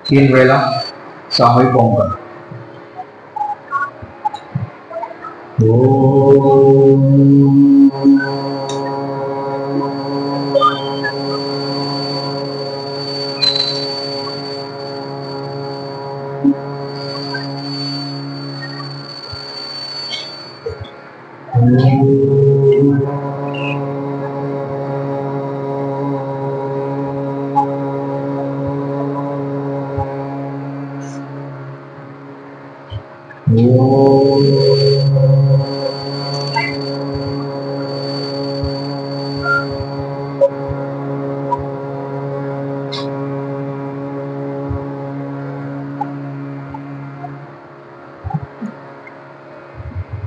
तीन वेळा सामूहिक ओंकार.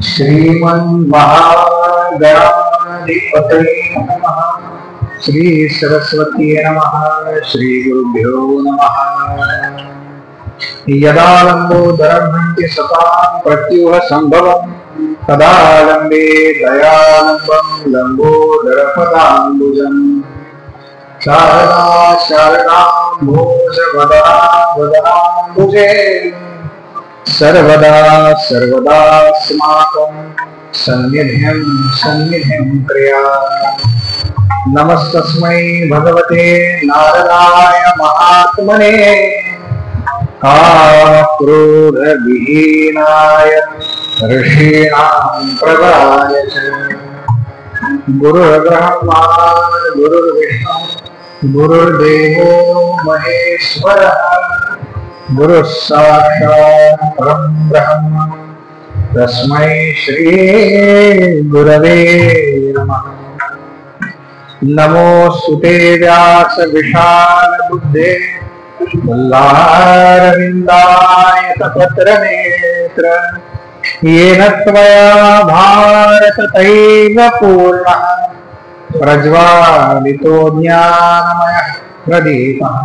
श्रीमन्महागणाधिपतये नमः. श्री सरस्वती नमः. श्री गुरुभ्यो नमः. यदालम्बोदरं हन्ति सतां प्रत्युह सम्भवं तदालम्बे दयालम्बं लम्बोदरपदाम्बुजम्. शारदा शारदाम्भोजवदनाम्बुजे सर्वदा सर्वदास्माकं सन्निधिं क्रिया. नमस्तस्मै भगवते नारदाय महात्मने क्रोधविहीनाय ऋषीणां प्रदाय च. गुरुर्ब्रह्मा गुरुर्विष्णु गुरुर्देवो महेश्वरः. गुरुः साक्षात् परं ब्रह्म तस्मै श्री गुरवे नमः. नमोऽस्तुते व्यास विशाल बुद्धे वल्लारविन्दायतपत्रनेत्र. येन त्वया भारत तैलपूर्णः प्रज्वालितो ज्ञानमयः प्रदीपः.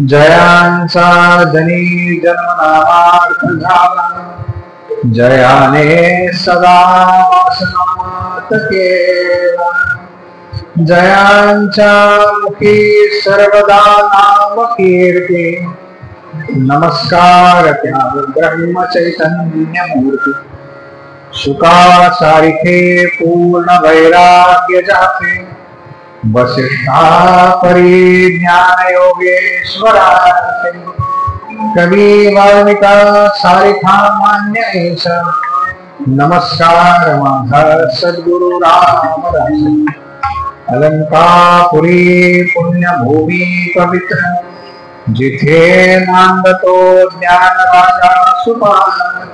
जयांसा जनी जन्मनामार्थधाम जयाने सदा वासनातके. जयांचा मुखी सर्वदा नाम कीर्ति. नमस्कार त्या ब्रह्म चैतन्य मूर्ति. सुखा सारिखे पूर्ण वैराग्य जाते. वसिष्ठा परी ज्ञान योगेश्वरा. कवि वाल्मिका सारिखा मान्य ऐस. नमस्कार माझा सद्गुरु रामदास. अलंकापुरी पुण्यभूमी पवित्र जिथे नांदतो ज्ञान राजा सुपान.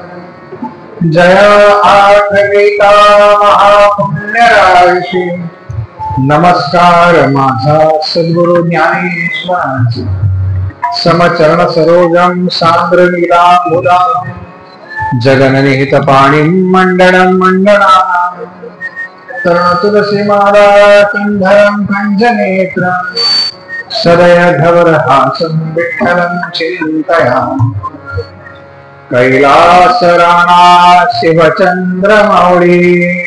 जय आठविता महापुण्यराशी. नमस्कार माझा सद्गुरु ज्ञानेश्वरांचे. समचरण सरोजम सांद्र लीलांबुदा. जगन्निहित पाणिं मंडनं मंडना. तरुण तुलसी माला किंधरं कंजनेत्रं. सदय धवरहासं विठ्ठलं चिन्तयामि. कैलासराणा शिवचन्द्रमौळी.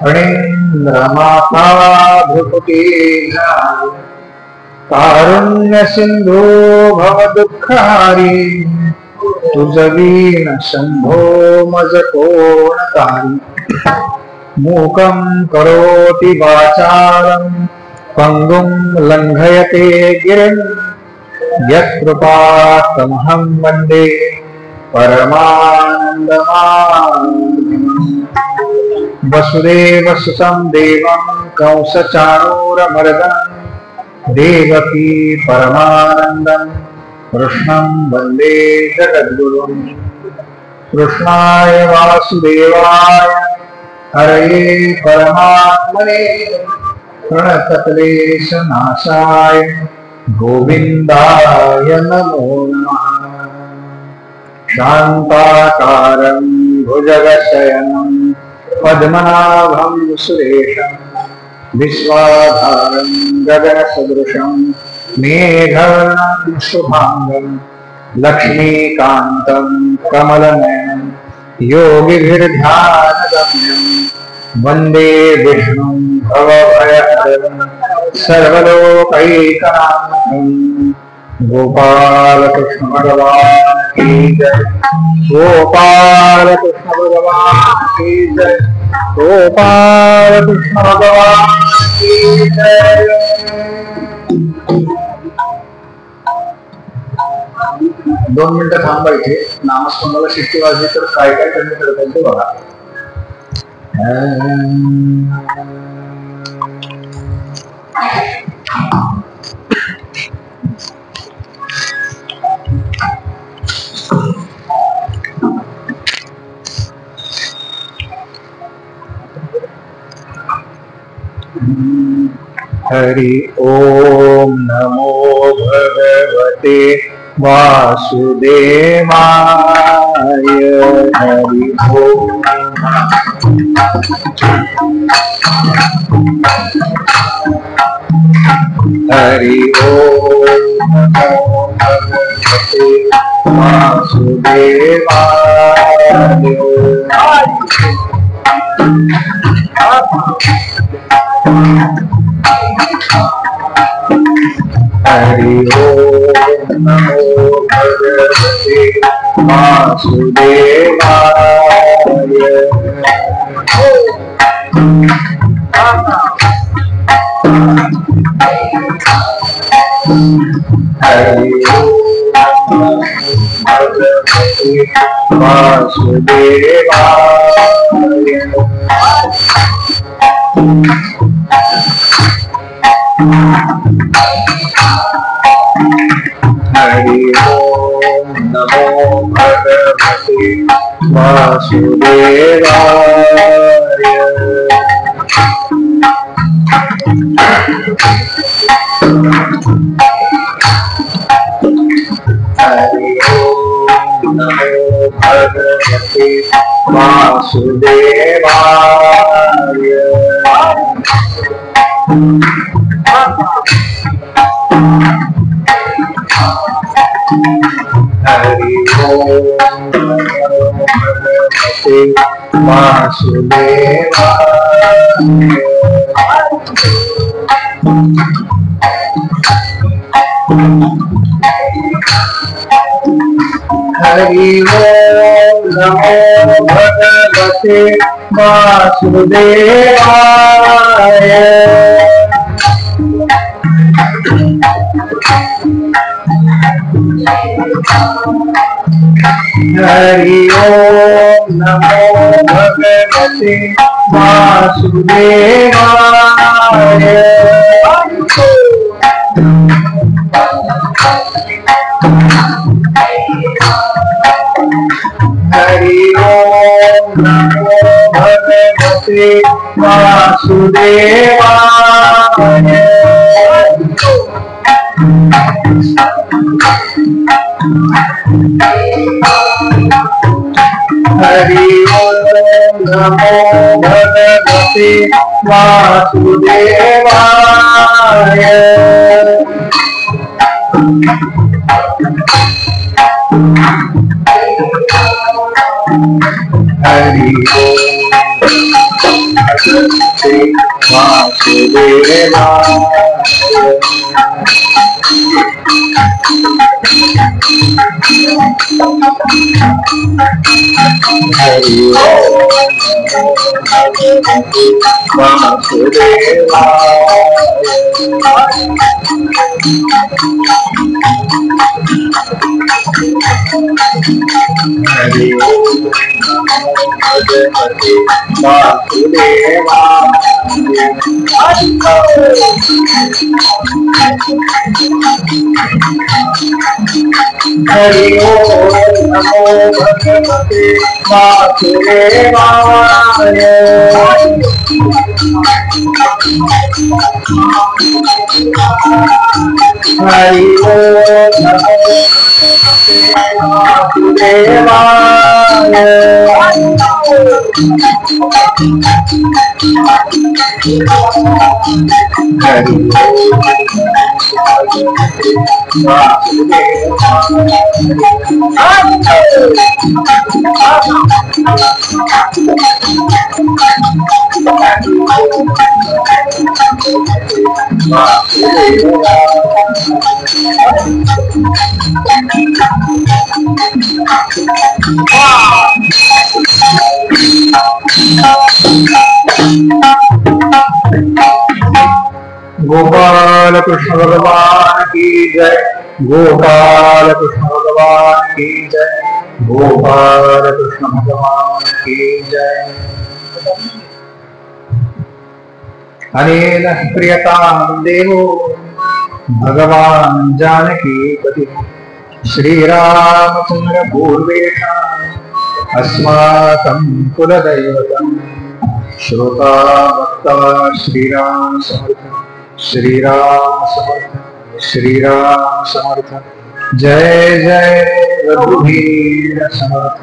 फणीन्द्रमाता भ्रुकुटी. कारुण्य सिंधू भव दुःखहारी. तुझवीन शंभो मज कोण कारी. मूकं करोति वाचालं पंगुं लंघयते गिरिं. यत्कृपातमहं वन्दे परमानन्दमाधवम्. वसुदेवसुतं देवं कंसचाणूरमर्दनं. देवकी परमानन्दं कृष्णं वन्दे जगद्गुरुम्. कृष्णाय वासुदेवाय हरये परमात्मने प्रणतक्लेशनाशाय गोविन्दाय नमो नमः. शान्ताकारं भुजगशयनं पद्मनाभं सुरेशं. विश्वाधारं गगनसदृशं मेघवर्णं शुभांगं. लक्ष्मीकान्तं कमलनयनं योगिभिर्ध्यानगम्यं. वन्दे विष्णुं भवभयहरं सर्वलोकैकनाथं गोपाल कृष्ण भगवान की जय। गोपाल कृष्ण भगवान की जय। गोपाल कृष्ण भगवान की जय। 2 मिनिटं थांबायचे. नामस्मरणाला शिट्टी वाजली तर काय काय कमी करता येईल ते बघा. हरि ओम नमो भगवते वासुदेवाय। हरि ओम हरि ओम नमो भगवते वासुदेवाय। हरि ओम नमो भगवते वासुदेवाय। हरि ओम भगवते वासुदेवाय। हरि ओम नमो भगवते वासुदेवाय। हरि ओम नमो भगवते वासुदेवाय। हरि ओम नमो भगवते वासुदेवाय। हरि ओम नमो भगवते वासुदेवाय। हरि ओम नमो भगवते वासुदेवाय। हरि ओम नमो भगवते वासुदेवाय। हरि ओम नमो भगवते वासुदेवाय। हरि ओम भगवते वासुदेवाय। हरि ओम भगवते वासुदेवाय। हरि ओम भगवते वासुदेवाय। हरि ओम नमो भगवते वासुदेवाय। हरि ओम नमो भगवते वासुदेवाय। हरि ओम गोपाल कृष्ण भगवान की जय। गोपाल कृष्ण भगवान की जय। गोपाल कृष्ण भगवान की जय। अनेन प्रियतां देवो भगवान जानकी पति श्रीरामचंद्र पूर्वेषाम् अस्माकं कुलदैवतम् श्रोता भक्ता श्रीराम समर्थ श्रीराम समर्थ श्रीराम समर्थ। जय जय रघुवीर समर्थ।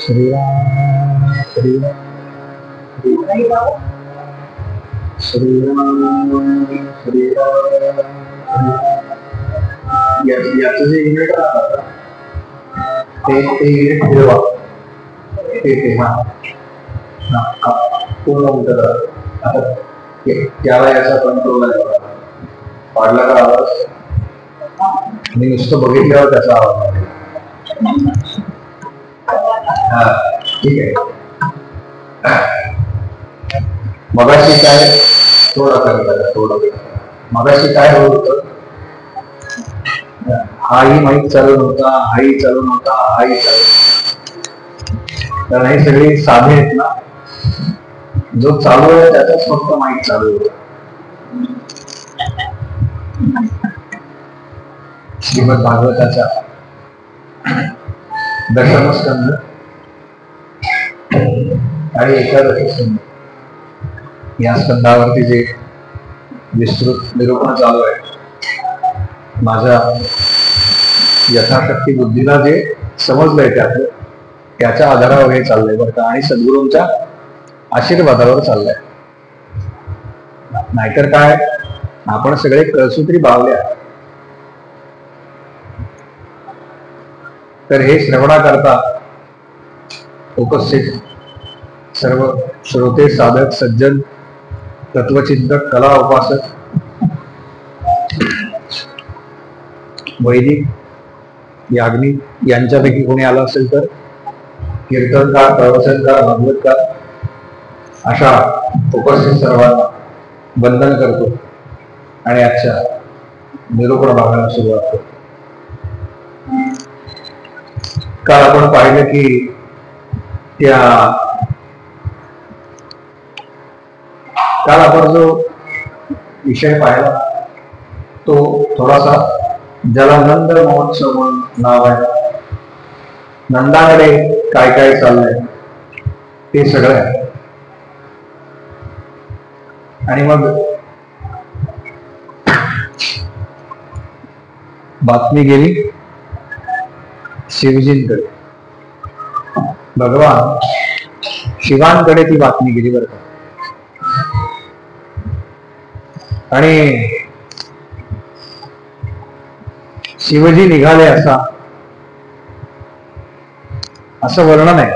श्रीराम श्रीराम श्रीराम श्रीराम। याचं जे युनिट ते युनिट फिरवा ते हा पूर्ण उलट आता त्याला याचा कंट्रोल आहे वाढला का आवाज मी नुसतं बघितल्यावर त्याचा आवाज हा ठीक आहे। मगाशी काय थोडं मगाशी काय होत हाही माईक चालू नव्हता हाही चालू नव्हता हाही चालू कारण हे सगळे साधे आहेत ना जो चालू आहे त्याचाच फक्त माईक चालू होता। श्रीमद भागवताच्या दशमस्कंद आणि एकादशी स्कंद या स्कंदावरती जे विस्तृत निरूपण चालू आहे माझ्या यथाशक्ती बुद्धीला जे समजलंय त्यातलं त्याच्या आधारावर हे चाललंय बरं का आणि सद्गुरूंच्या आशीर्वादावर चाललंय। नाहीतर काय आपण सगळे कळसूत्री बावल्या तर हे श्रवणाकरता उपस्थित सर्व श्रोते साधक सज्जन तत्वचिंतक कला उपासक वैदिक याज्ञिक यांच्यापैकी कोणी आलं असेल तर कीर्तनकार प्रवचनकार भागवतकार अशा उपस्थित सर्वांना वंदन करतो आणि आजच्या निरूपण भागाला सुरुवात करतो। काल आपण पाहिलं की काल आपण जो विषय पाहिला तो थोडासा ज्याला नंद महोत्सव नाव आहे नंदाकडे काय काय चाललंय ते सगळं आहे आणि मग बातमी गेली शिवजींकडे भगवान शिवांकडे ती बातमी गेली बरं का आणि शिवजी निघाले असं वर्णन आहे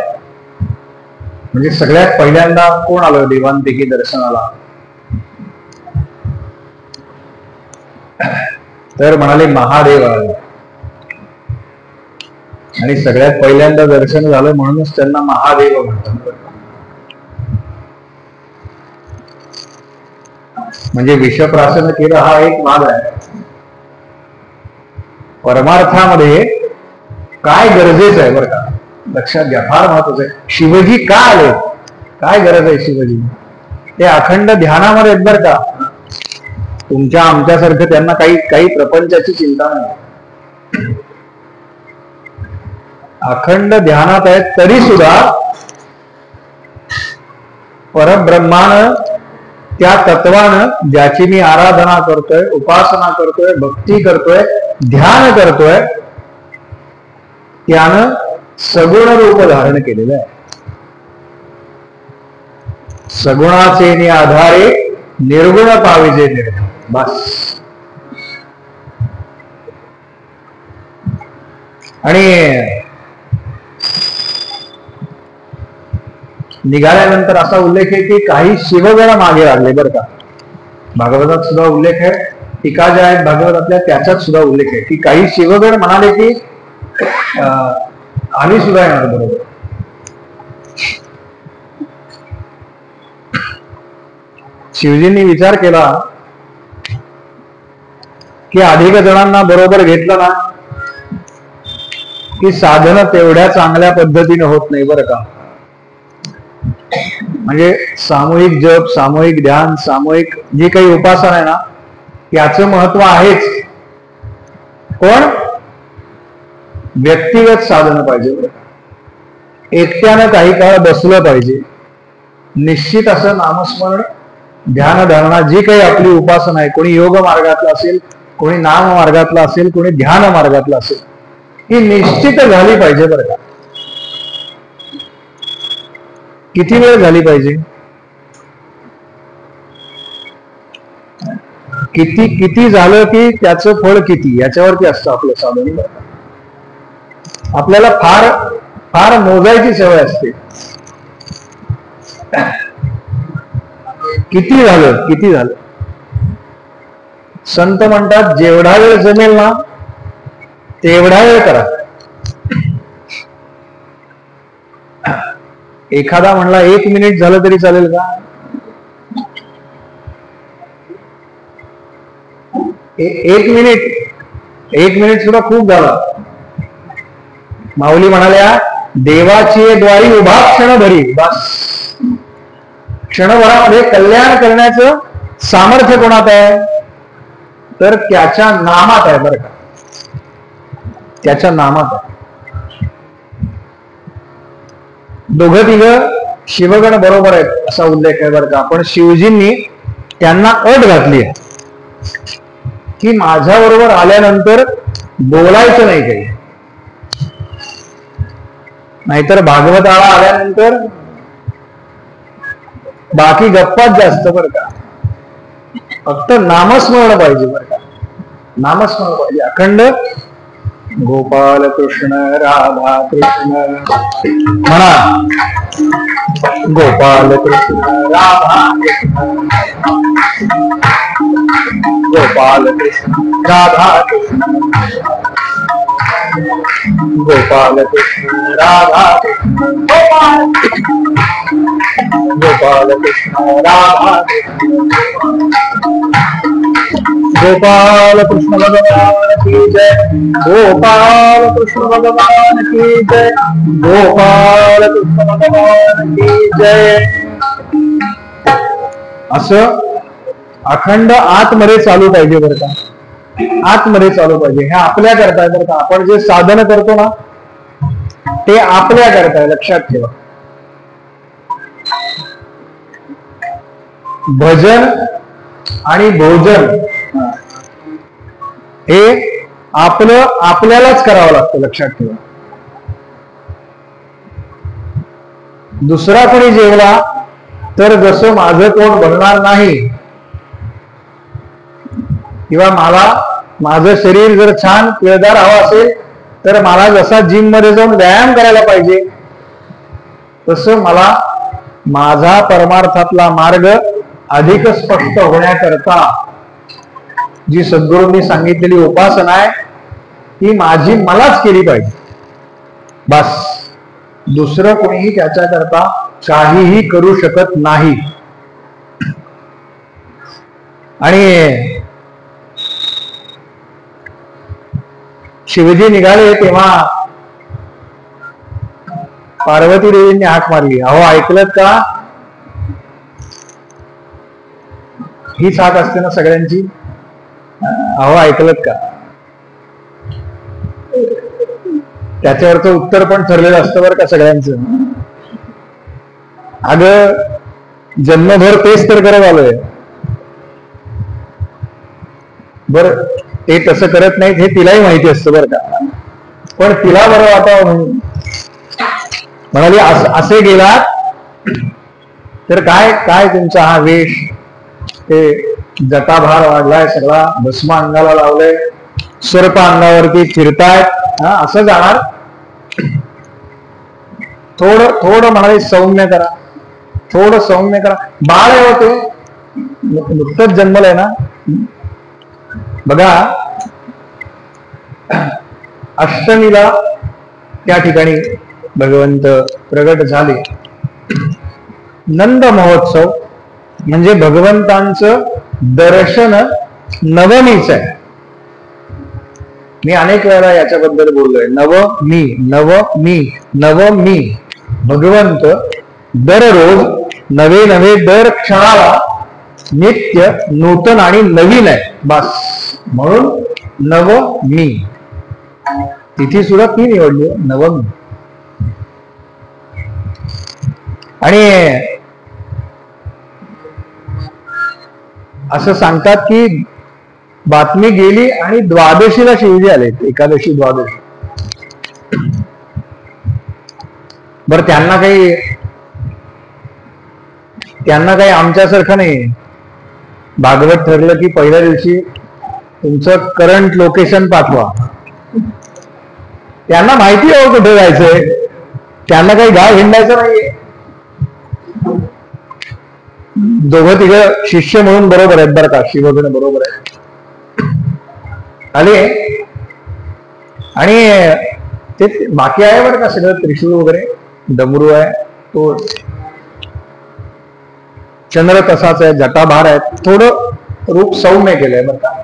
म्हणजे सगळ्यात पहिल्यांदा कोण आलं देवांपैकी दर्शनाला तर म्हणाले महादेव आले आणि सगळ्यात पहिल्यांदा दर्शन झालं म्हणूनच त्यांना महादेव म्हणतात। म्हणजे विषप्राशन केलं हा एक भाग आहे परमार्थामध्ये काय गरजेचं आहे बरं का, लक्षात घ्या, फार महत्वाचं आहे. शिवजी का आले, काय गरज आहे शिवजी, ते अखंड ध्यानामध्ये आहेत बरं का. तुमच्या आमच्यासारखं त्यांना काही काही प्रपंचाची चिंता नाही, अखंड ध्यानात आहेत. तरी सुद्धा परब्रह्मानं, त्या तत्वानं ज्याची मी आराधना करतोय, उपासना करतोय, भक्ती करतोय, ध्यान करतोय, त्यानं सगुण रूप धारण केलेलं आहे. सगुणाचे आधारे निर्गुण पाविजे निर्गुण, बस. आणि निघाल्यानंतर असा उल्लेख आहे की काही शिवगण मागे लागले बरं का. भागवतात सुद्धा उल्लेख आहे, टीका ज्या आहेत भागवतातल्या त्याच्यात सुद्धा उल्लेख आहे की काही शिवगण म्हणाले की आम्ही सुद्धा येणार बरोबर. शिवजींनी विचार केला की अधिक जणांना बरोबर घेतलं ना की साधन तेवढ्या चांगल्या पद्धतीने होत नाही बरं का. म्हणजे सामूहिक जप, सामूहिक ध्यान, सामूहिक जी काही उपासना आहे ना, याचं महत्व आहेच, पण व्यक्तिगत साधन पाहिजे. एकट्यानं काही काळ बसलं पाहिजे. निश्चित असं नामस्मरण, ध्यान धारणा जी काही आपली उपासना आहे, कोणी योग मार्गातला असेल, कोणी नाम मार्गातला असेल, कोणी ध्यान मार्गातला असेल, ही निश्चित झाली पाहिजे बरं का. किती वेळ झाली पाहिजे, किती किती झालं की त्याचं फळ किती, याच्यावरती असतं आपलं साधन. आपल्याला फार फार मोजायची सवय असते. किती झालं, किती झालं. संत म्हणतात जेवढा वेळ जमेल ना तेवढा वेळ करा. एखादा म्हणला 1 मिनिट झालं तरी चालेल का, 1 मिनिट सुद्धा खूप झाला. माऊली म्हणाल्या देवाची द्वारी उभा क्षण भरी, बस. क्षणभरामध्ये कल्याण करण्याचं सामर्थ्य कोणात आहे, तर त्याच्या नामात आहे बरं का, त्याच्या नामात आहे. दोघं तिघं शिवगण बरोबर आहेत असा उल्लेख आहे बरं का. पण शिवजींनी त्यांना अट घातली आहे की माझ्या बरोबर आल्यानंतर बोलायचं नाही काही, नाहीतर भागवताला आल्यानंतर बाकी गप्पाच जास्त बरं का. फक्त नामस्मरण पाहिजे बरं का, नामस्मरण पाहिजे अखंड. गोपाल कृष्ण राधा कृष्ण म्हणा, गोपाल कृष्ण राधा कृष्ण, गोपाल कृष्ण राधा कृष्ण, गोपाल कृष्ण राधा कृष्ण, गोपाल कृष्ण राधा कृष्ण, गोपाल कृष्ण भगवान की जय, गोपाल कृष्ण भगवान की जय, गोपाल कृष्ण भगवान की जय. असं अखंड आतमध्ये चालू पाहिजे बरं का, आतमध्ये चालू पाहिजे. हे आपल्या करताय बरं का. आपण जे साधन करतो ना ते आपल्या करताय, लक्षात ठेवा. भजन आणि भोजन हे आपलं आपल्यालाच करावं लागतं, लक्षात ठेवा. दुसरा कोणी जेवला तर जसं माझं कोण बनणार नाही, किंवा मला माझं शरीर जर छान पिळदार हवं असेल तर मला जसा जिम मध्ये जाऊन व्यायाम करायला पाहिजे, तसं मला माझा परमार्थातला मार्ग अधिक स्पष्ट होण्याकरता जी सद्गुरूंनी सांगितलेली उपासना आहे ती माझी मलाच केली पाहिजे, बस. दुसरं कोणीही त्याच्याकरता काहीही करू शकत नाही. आणि शिवजी निघाले तेव्हा पार्वती देवींनी हाक मारली, अहो ऐकलत का? हीच हाक असते ना सगळ्यांची, अहो ऐकलत का? त्याच्यावरचं उत्तर पण ठरलेलं असतं बरं का सगळ्यांचं. अगं जन्मभर तेच तर करत आलोय. बर ते तसं करत नाहीत हे तिलाही माहिती असतं बरं का, पण तिला बरं वाटावं म्हणाली, असे गेलात तर काय काय तुमचा हा वेश, ते जटाभार वाढलाय सगळा, भस्म अंगाला लावलंय, सर्प अंगावरती फिरतायत, असं जाणार? थोडं थोडं म्हणाले सौम्य करा, थोडं सौम्य करा. बाळ आहे होते, नुकतंच जन्मलंय ना. बघा अष्टमीला त्या ठिकाणी भगवंत प्रगट झाले. नंद महोत्सव म्हणजे भगवंतांचं दर्शन नवमीच आहे. मी अनेक वेळा याच्याबद्दल बोललोय. नवमी नवमी नवमी, भगवंत दररोज नवे नवे, दर क्षणाला नित्य नूतन आणि नवीन आहे बस, म्हणून नवमी. तिथी सुद्धा ती निवडली, नवमी. आणि असं सांगतात की बातमी गेली आणि द्वादशीला शिवजी आले, एकादशी द्वादशी. बर त्यांना काही आमच्यासारखं नाही. भागवत ठरलं की पहिल्या दिवशी तुमचं करंट लोकेशन पाठवा. त्यांना माहिती आहे कुठे जायचंय, त्यांना काही गाव हिंडायचं नाहीये. दोघं तिघं शिष्य म्हणून बरोबर आहेत बरं का, शिवगण बरोबर आहे आले. आणि ते बाकी आहे बरं का सगळं, त्रिशूळ वगैरे, डमरू आहे, तो चंद्र तसाच आहे, जटाभार आहे, थोडं रूप सौम्य केलंय बरं का.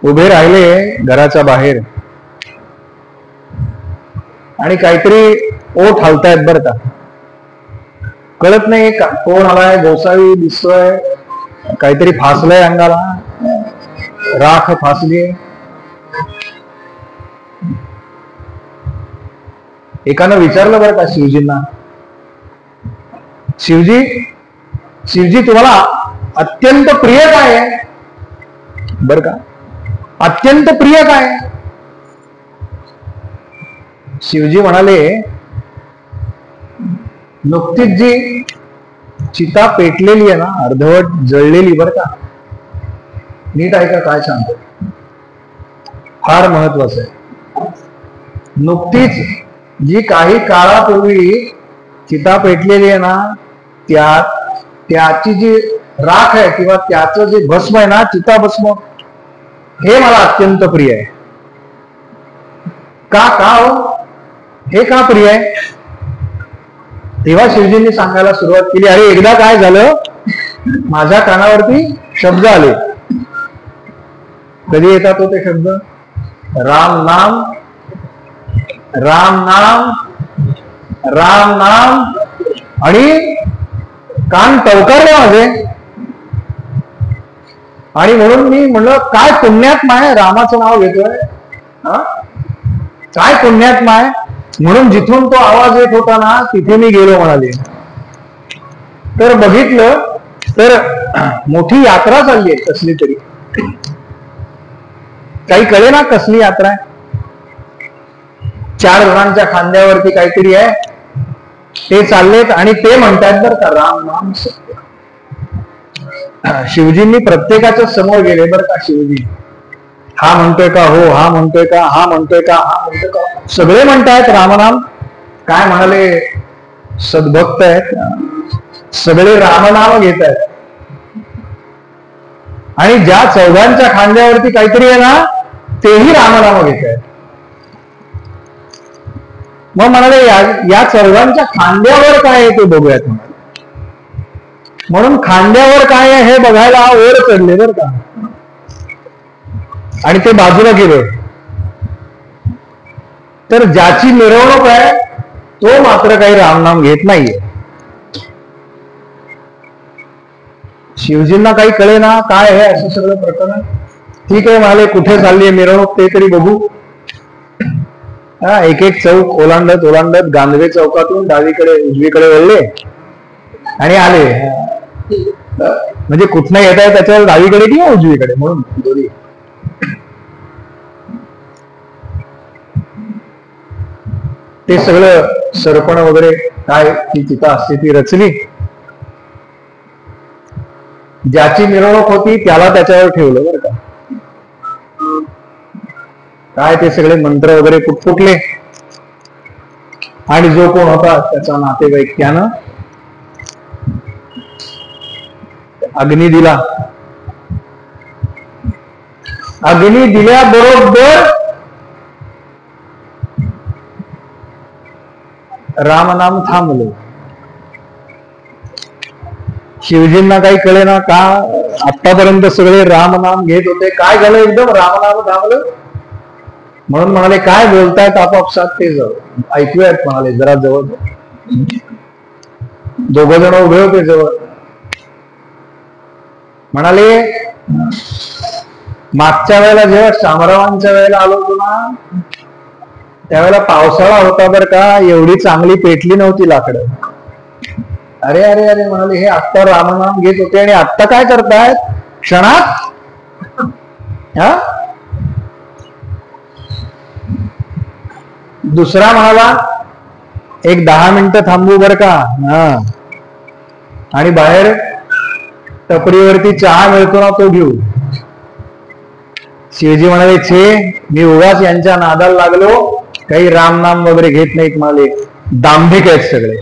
उभे राहिले घराच्या बाहेर आणि काहीतरी ओठ हलतायत बरं का. कळत नाही कोण आलाय, गोसावी दिसतोय, काहीतरी फासलंय अंगाला, राख फासली. एकानं विचारलं बरं का शिवजींना, शिवजी तुम्हाला अत्यंत प्रिय काय आहे बरं का, अत्यंत प्रिय काय? शिवजी म्हणाले, नुकतीच जी चिता पेटलेली आहे ना, अर्धवट जळलेली बरं का, नीट ऐका काय सांगतो, फार महत्वाचं आहे. नुकतीच जी काही काळापूर्वी चिता पेटलेली आहे ना, त्याची जी राख आहे किंवा त्याचं जे भस्म आहे ना, चिता भस्म, हे मला अत्यंत प्रिय आहे. का हो, हे का प्रिय आहे? तेव्हा शिवजींनी सांगायला सुरुवात केली, अरे एकदा काय झालं, माझ्या कानावरती शब्द आले. कधी येतात तो ते शब्द? राम नाम राम नाम राम नाम. आणि कान टवकारले माझे. आणि म्हणून मी म्हणलं, काय पुण्यात्मा आहे, रामाचं नाव घेतोय, काय पुण्यात्मा आहे. म्हणून जिथून तो आवाज येत होता ना, तिथे मी गेलो म्हणाले. तर बघितलं तर मोठी यात्रा चालली आहे कसली तरी, काही कळे ना कसली यात्रा आहे. 4 जणांच्या खांद्यावरती काहीतरी आहे, ते चाललेत आणि ते म्हणतात बरं का, राम नाम सत्य. शिवजींनी प्रत्येकाच्या समोर गेले बरं का. शिवजी हा म्हणतोय का, हो, हा म्हणतोय का, हा म्हणतोय का, हा म्हणतोय का, सगळे म्हणतायत रामनाम. काय म्हणाले, सद्भक्त आहेत, सगळे रामनाम घेत आहेत. आणि ज्या 4घांच्या खांद्यावरती काहीतरी आहे ना, तेही रामनाम घेत आहेत. मग म्हणाले, या 4घांच्या खांद्यावर काय आहे ते बघूयात म्हणाले. म्हणून खांद्यावर काय आहे हे बघायला वर चढले बर का, आणि ते बाजूला गेले. तर ज्याची मिरवणूक आहे तो मात्र काही रामनाम घेत नाहीये. शिवजींना काही कळे ना काय आहे असं सगळं प्रकरण. ठीक आहे म्हणाले, कुठे चालली मिरवणूक ते तरी बघू. एक एक चौक ओलांडत ओलांडत गांधवे चौकातून डावीकडे उजवीकडे वळले आणि आले. म्हणजे कुठनं येत आहे त्याच्यावर डावीकडे किंवा उजवीकडे म्हणून दोन्ही. ते सगळं सरपण वगैरे काय ती तिथं असते ती रचली. ज्याची मिरवणूक होती त्याला त्याच्यावर ठेवलं बरं का. काय ते सगळे मंत्र वगैरे पुटपुटले आणि जो कोण होता त्याचा नातेवाईक त्यानं अग्नी दिला. अग्नी दिल्याबरोबर रामनाम थांबलो. शिवजींना काही कळे ना का, आतापर्यंत सगळे रामनाम घेत होते, काय झालं एकदम रामनाम थांबलं. म्हणून म्हणाले काय बोलतायत आपापसात ते जवळ ऐकूयात. म्हणाले जरा जवळ. दोघ जण उभे होते जवळ. म्हणाले मागच्या वेळेला जेव्हा शामरावांच्या वेळेला आलो होतो ना त्यावेळेला पावसाळा होता बर का, एवढी चांगली पेटली नव्हती लाकडं. अरे अरे अरे म्हणाले हे आत्ता रामनाम घेत होते आणि आत्ता काय करतायत क्षणात. हा दुसरा म्हणाला एक 10 मिनिटं थांबू बर का. आणि बाहेर टपरीवरती चहा मिळतो ना तो घेऊ. शिवजी म्हणाले छे मी उगाच यांच्या नादाला लागलो, काही रामनाम वगैरे घेत नाहीत. म्हणाले दांभिक आहेत सगळे.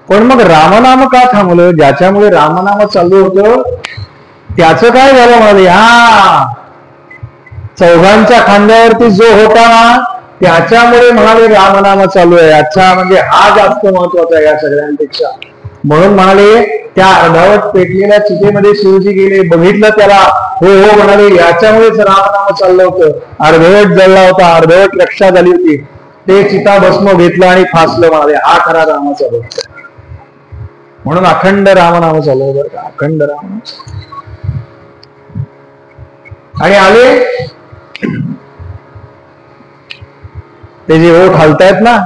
पण मग रामनाम का थांबलं, ज्याच्यामुळे रामनाम चालू होतं त्याचं काय झालं. म्हणाले हा चौघांच्या खांद्यावरती जो होता ना त्याच्यामुळे म्हणाले रामनाम चालू आहे. अच्छा, म्हणजे हा जास्त महत्वाचा आहे या सगळ्यांपेक्षा. म्हणून म्हणाले त्या अर्धावट पेटलेल्या चितेमध्ये शिवजी गेले, बघितलं त्याला, हो हो म्हणाले याच्यामुळेच रामनाम चाललं होतं. अर्धवट जळला होता, अर्धवट रक्षा झाली होती, ते चिता भस्म घेतलं आणि फासलं. म्हणाले हा खरा रामाचा भक्त. म्हणून अखंड रामनाम चालू बरं का, अखंड रामनाम. आणि आले ते जे ओठ हलतायत ना,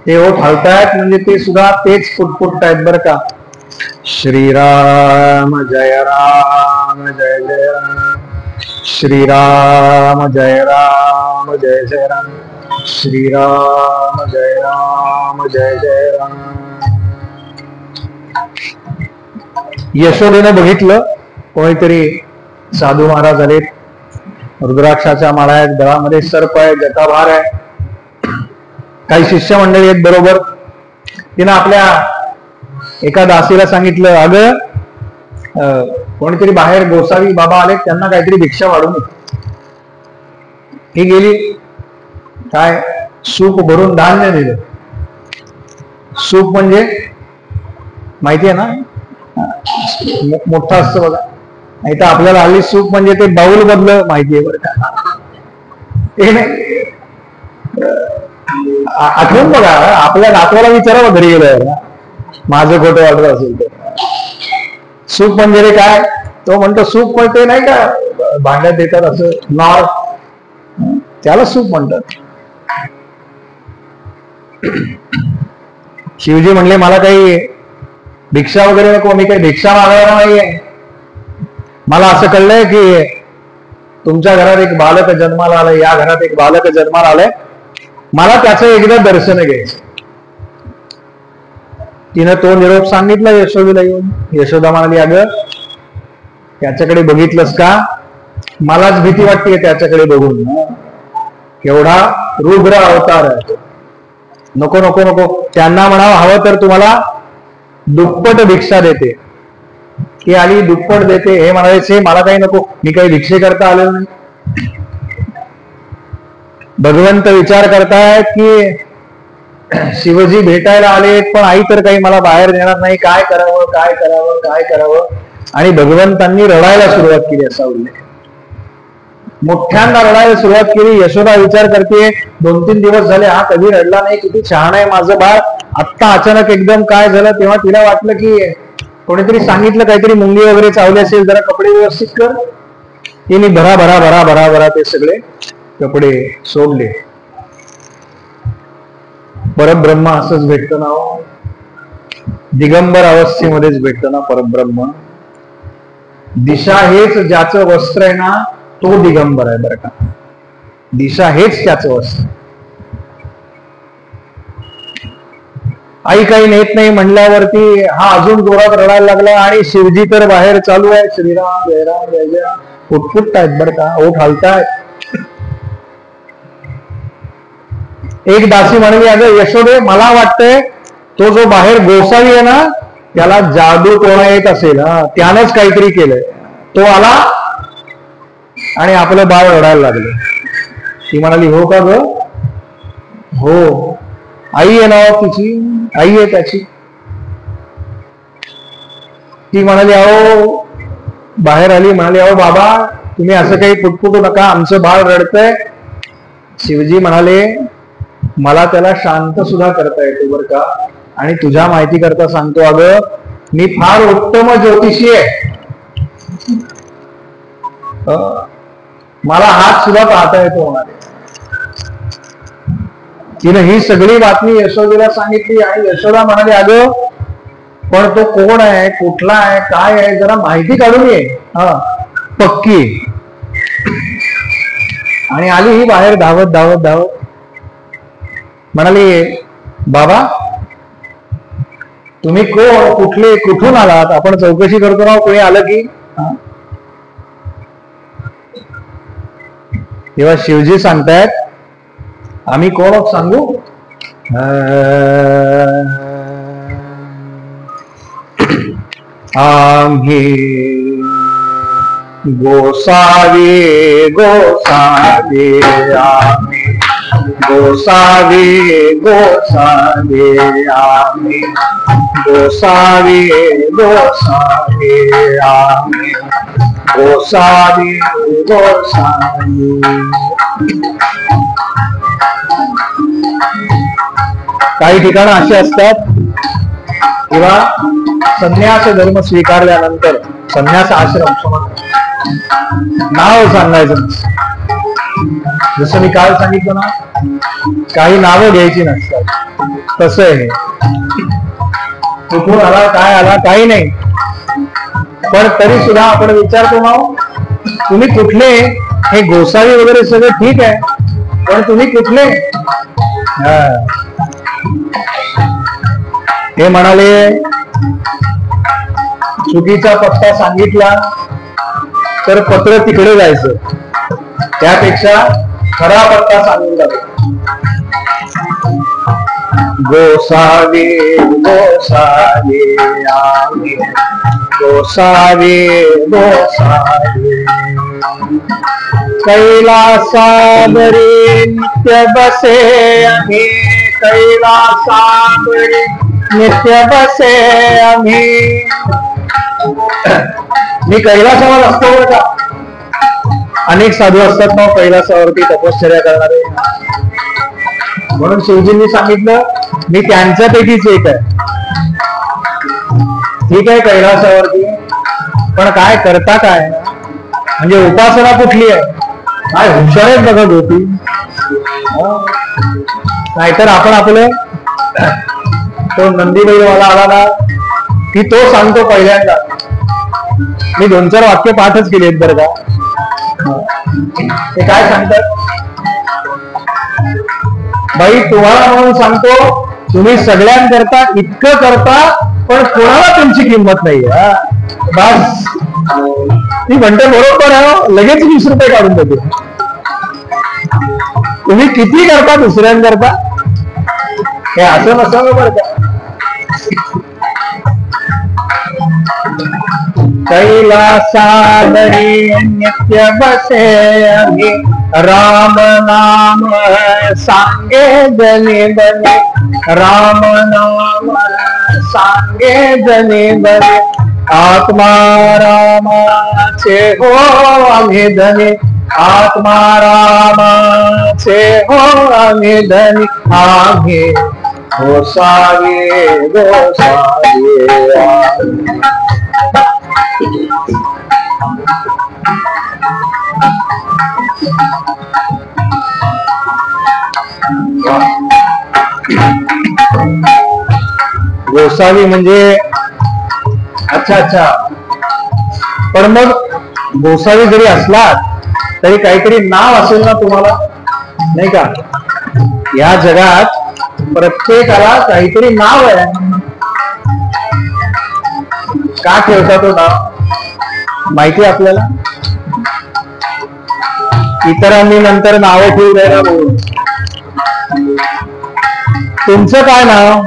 ते ओठ हलतायत म्हणजे ते सुद्धा तेच पुटपुटतायत बरं का. श्रीराम जय राम जय जय राम, श्रीराम जय राम जय जय राम, श्रीराम जय राम जय जय राम. यशोदेनं बघितलं कोणीतरी साधू महाराज आले, रुद्राक्षाच्या माळा आहेत, गळामध्ये सर्प आहे, जटाभार आहे, काही शिष्य मंडळी आहेत बरोबर. तिनं आपल्या एका दासीला सांगितलं अगं कोणीतरी बाहेर गोसावी बाबा आले, त्यांना काहीतरी भिक्षा वाढून. ही गेली, काय सूप भरून धान्य दिलं. सूप म्हणजे माहिती आहे ना, मोठं असतं बघा. नाही तर आपल्याला हल्ली सूप म्हणजे ते बाऊल मधलं माहिती आहे बरं का. ते नाही, आठवून बघा, आपल्या नातवाला विचारावं घरी गेल्यावर, माझं खोटं वाटत असेल तर. सूप म्हणजे रे काय, तो म्हणतो सूप पण ते नाही का भांड्यात देतात असं नॉर, त्याला सूप म्हणतात. शिवजी म्हणले मला काही भिक्षा वगैरे नको, मी काही भिक्षा मागणार नाहीये. मला असं कळलंय की तुमच्या घरात एक बालक जन्माला आलंय, या घरात एक बालक जन्माला आलंय, मला त्याचं एकदा दर्शन घ्यायचं. तिनं तो निरोप सांगितला यशोदेला येऊन. यशोदा म्हणाली अगं त्याच्याकडे बघितलंस का, मलाच भीती वाटते त्याच्याकडे बघून, एवढा रुद्र अवतार आहे. नको नको नको, त्यांना म्हणावं हवं तर तुम्हाला दुप्पट भिक्षा देते. ती आली दुप्पट देते, हे म्हणायचे मला काही नको, मी काही भिक्षे करता आलेलो नाही. भगवंत विचार करतायत की शिवजी भेटायला आले, पण आई तर काही मला बाहेर नेणार नाही, काय करावं काय करावं काय करावं. आणि भगवंतांनी रडायला सुरुवात केली असा उल्लेख. मोठ्यांदा रडायला सुरुवात केली. यशोदा विचार करते, 2-3 दिवस झाले हा कधी रडला नाही, किती छान आहे माझं बाळ. आत्ता अचानक एकदम काय झालं. तेव्हा तिला वाटलं की कोणीतरी सांगितलं काहीतरी मुंगी वगैरे चावले असेल, जरा कपडे व्यवस्थित कर. तिने भरा भरा भरा भरा भरा ते सगळे कपडे सोडले. परब्रह्म असंच भेटतं ना, दिगंबर अवस्थेमध्येच भेटतं ना परब्रह्म. दिशा हेच ज्याचं वस्त्र आहे ना, तो दिगंबर आहे बरं का. दिशा हेच त्याचं वस्त्र. आई काही नेत नाही म्हणल्यावरती हा अजून जोरात रडायला लागला. आणि शिवजी तर बाहेर चालू आहे, श्रीराम जयराम जय जय फुटफुटतायत बरं का, ओठ हलतायत. एक दासी म्हणाली, अगं यशोदे, मला वाटतंय तो जो बाहेर गोसावी आहे ना, त्याला जादू कोणा येत असेल, त्यानंच काहीतरी केलंय. तो आला आणि आपलं बाळ रडायला लागलं. ती म्हणाली, हो का ग? हो. आई आहे ना तिची, आई आहे त्याची. ती म्हणाली, अहो बाहेर आली, म्हणाली, अहो बाबा तुम्ही असं काही पुटपुटू नका, आमचं बाळ रडतंय. शिवजी म्हणाले, मला त्याला शांत सुद्धा करता येतो बरं का. आणि तुझ्या माहिती करता सांगतो, अगं मी फार उत्तम ज्योतिषी आहे, मला हात सुद्धा पाहता येतो म्हणाले. तिने ही सगळी बातमी यशोदेला सांगितली. आणि यशोदा म्हणाली, अगं पण तो कोण आहे, कुठला आहे, काय आहे, जरा माहिती काढून ये पक्की. आणि आली ही बाहेर धावत धावत धावत. म्हणाली, बाबा तुम्ही कोण, कुठले, कुठून आलात, आपण चौकशी करतो ना कोणी आलं की. तेव्हा शिवजी सांगतायत, आम्ही कोण सांगू, आम्ही गोसावी गोसावी, आम्ही गोसावी गोसावी, आम्ही गोसावी गोसावी, आम्ही गोसावी गोसावी. काही ठिकाणं अशी असतात किंवा संन्यास धर्म स्वीकारल्यानंतर, संन्यास आश्रम नाव सांगायचं. जसं मी काल सांगितलं ना, काही नावं घ्यायची नसतात, तसं आहे. कुठून आला, काय आला, काही नाही. पण तरी सुद्धा आपण विचारतो ना, तुम्ही कुठले, हे गोसावी वगैरे सगळं ठीक आहे, पण तुम्ही कुठले. हे म्हणाले, चुकीचा पत्ता सांगितला तर पत्र तिकडे जायचं, त्यापेक्षा खरा पत्ता सांगून जातो. गोसावी गोसावी, आम्ही गोसावी गोसावी, कैलासावरी नित्य बसे आम्ही, कैलासावरी नित्य बसे आम्ही. मी कैलासावर असतो बरं का. अनेक साधू असतात ना कैलासावरती तपश्चर्या करणारे. म्हणून शिवजींनी सांगितलं, मी त्यांच्यापैकीच एक आहे. ठीक आहे कैलासावरती, पण काय करता काय, म्हणजे उपासना कुठली आहे, काय हुशार आहेत बघा गोपी. नाहीतर आपण आपलं, तो नंदीबैलवाला आला ना की तो सांगतो पहिल्यांदा, मी 2-4 वाक्य पाठच केली आहेत बरं का. ते काय सांगतात, बाई तुम्हाला म्हणून सांगतो, तुम्ही सगळ्यांकरता इतकं करता, पण कोणाला तुमची किंमत नाही. बस ती म्हणते बरोबर आहे, लगेच 20 रुपये काढून देते. तुम्ही किती करता दुसऱ्यांकरता, हे असं नसावं बरं का. कैलासावरी नित्य बसे आम्ही, राम नाम सांगे जनी बने, राम नाम सांगे जने बरे, आत्मा रामाचे हो आम्ही धनी, आत्मा रामाचे हो आम्ही धनी, आम्ही गोसावी गोसावी. गोसावी म्हणजे अच्छा अच्छा. पण मग गोसावी जरी असलात तरी काहीतरी नाव असेल ना तुम्हाला, नाही का? या जगात प्रत्येकाला काहीतरी नाव आहे. का ठेवता तो नाव माहिती आपल्याला? इतरांनी नंतर नावं ठेवू द्यायला बोलून. तुमचं काय नाव?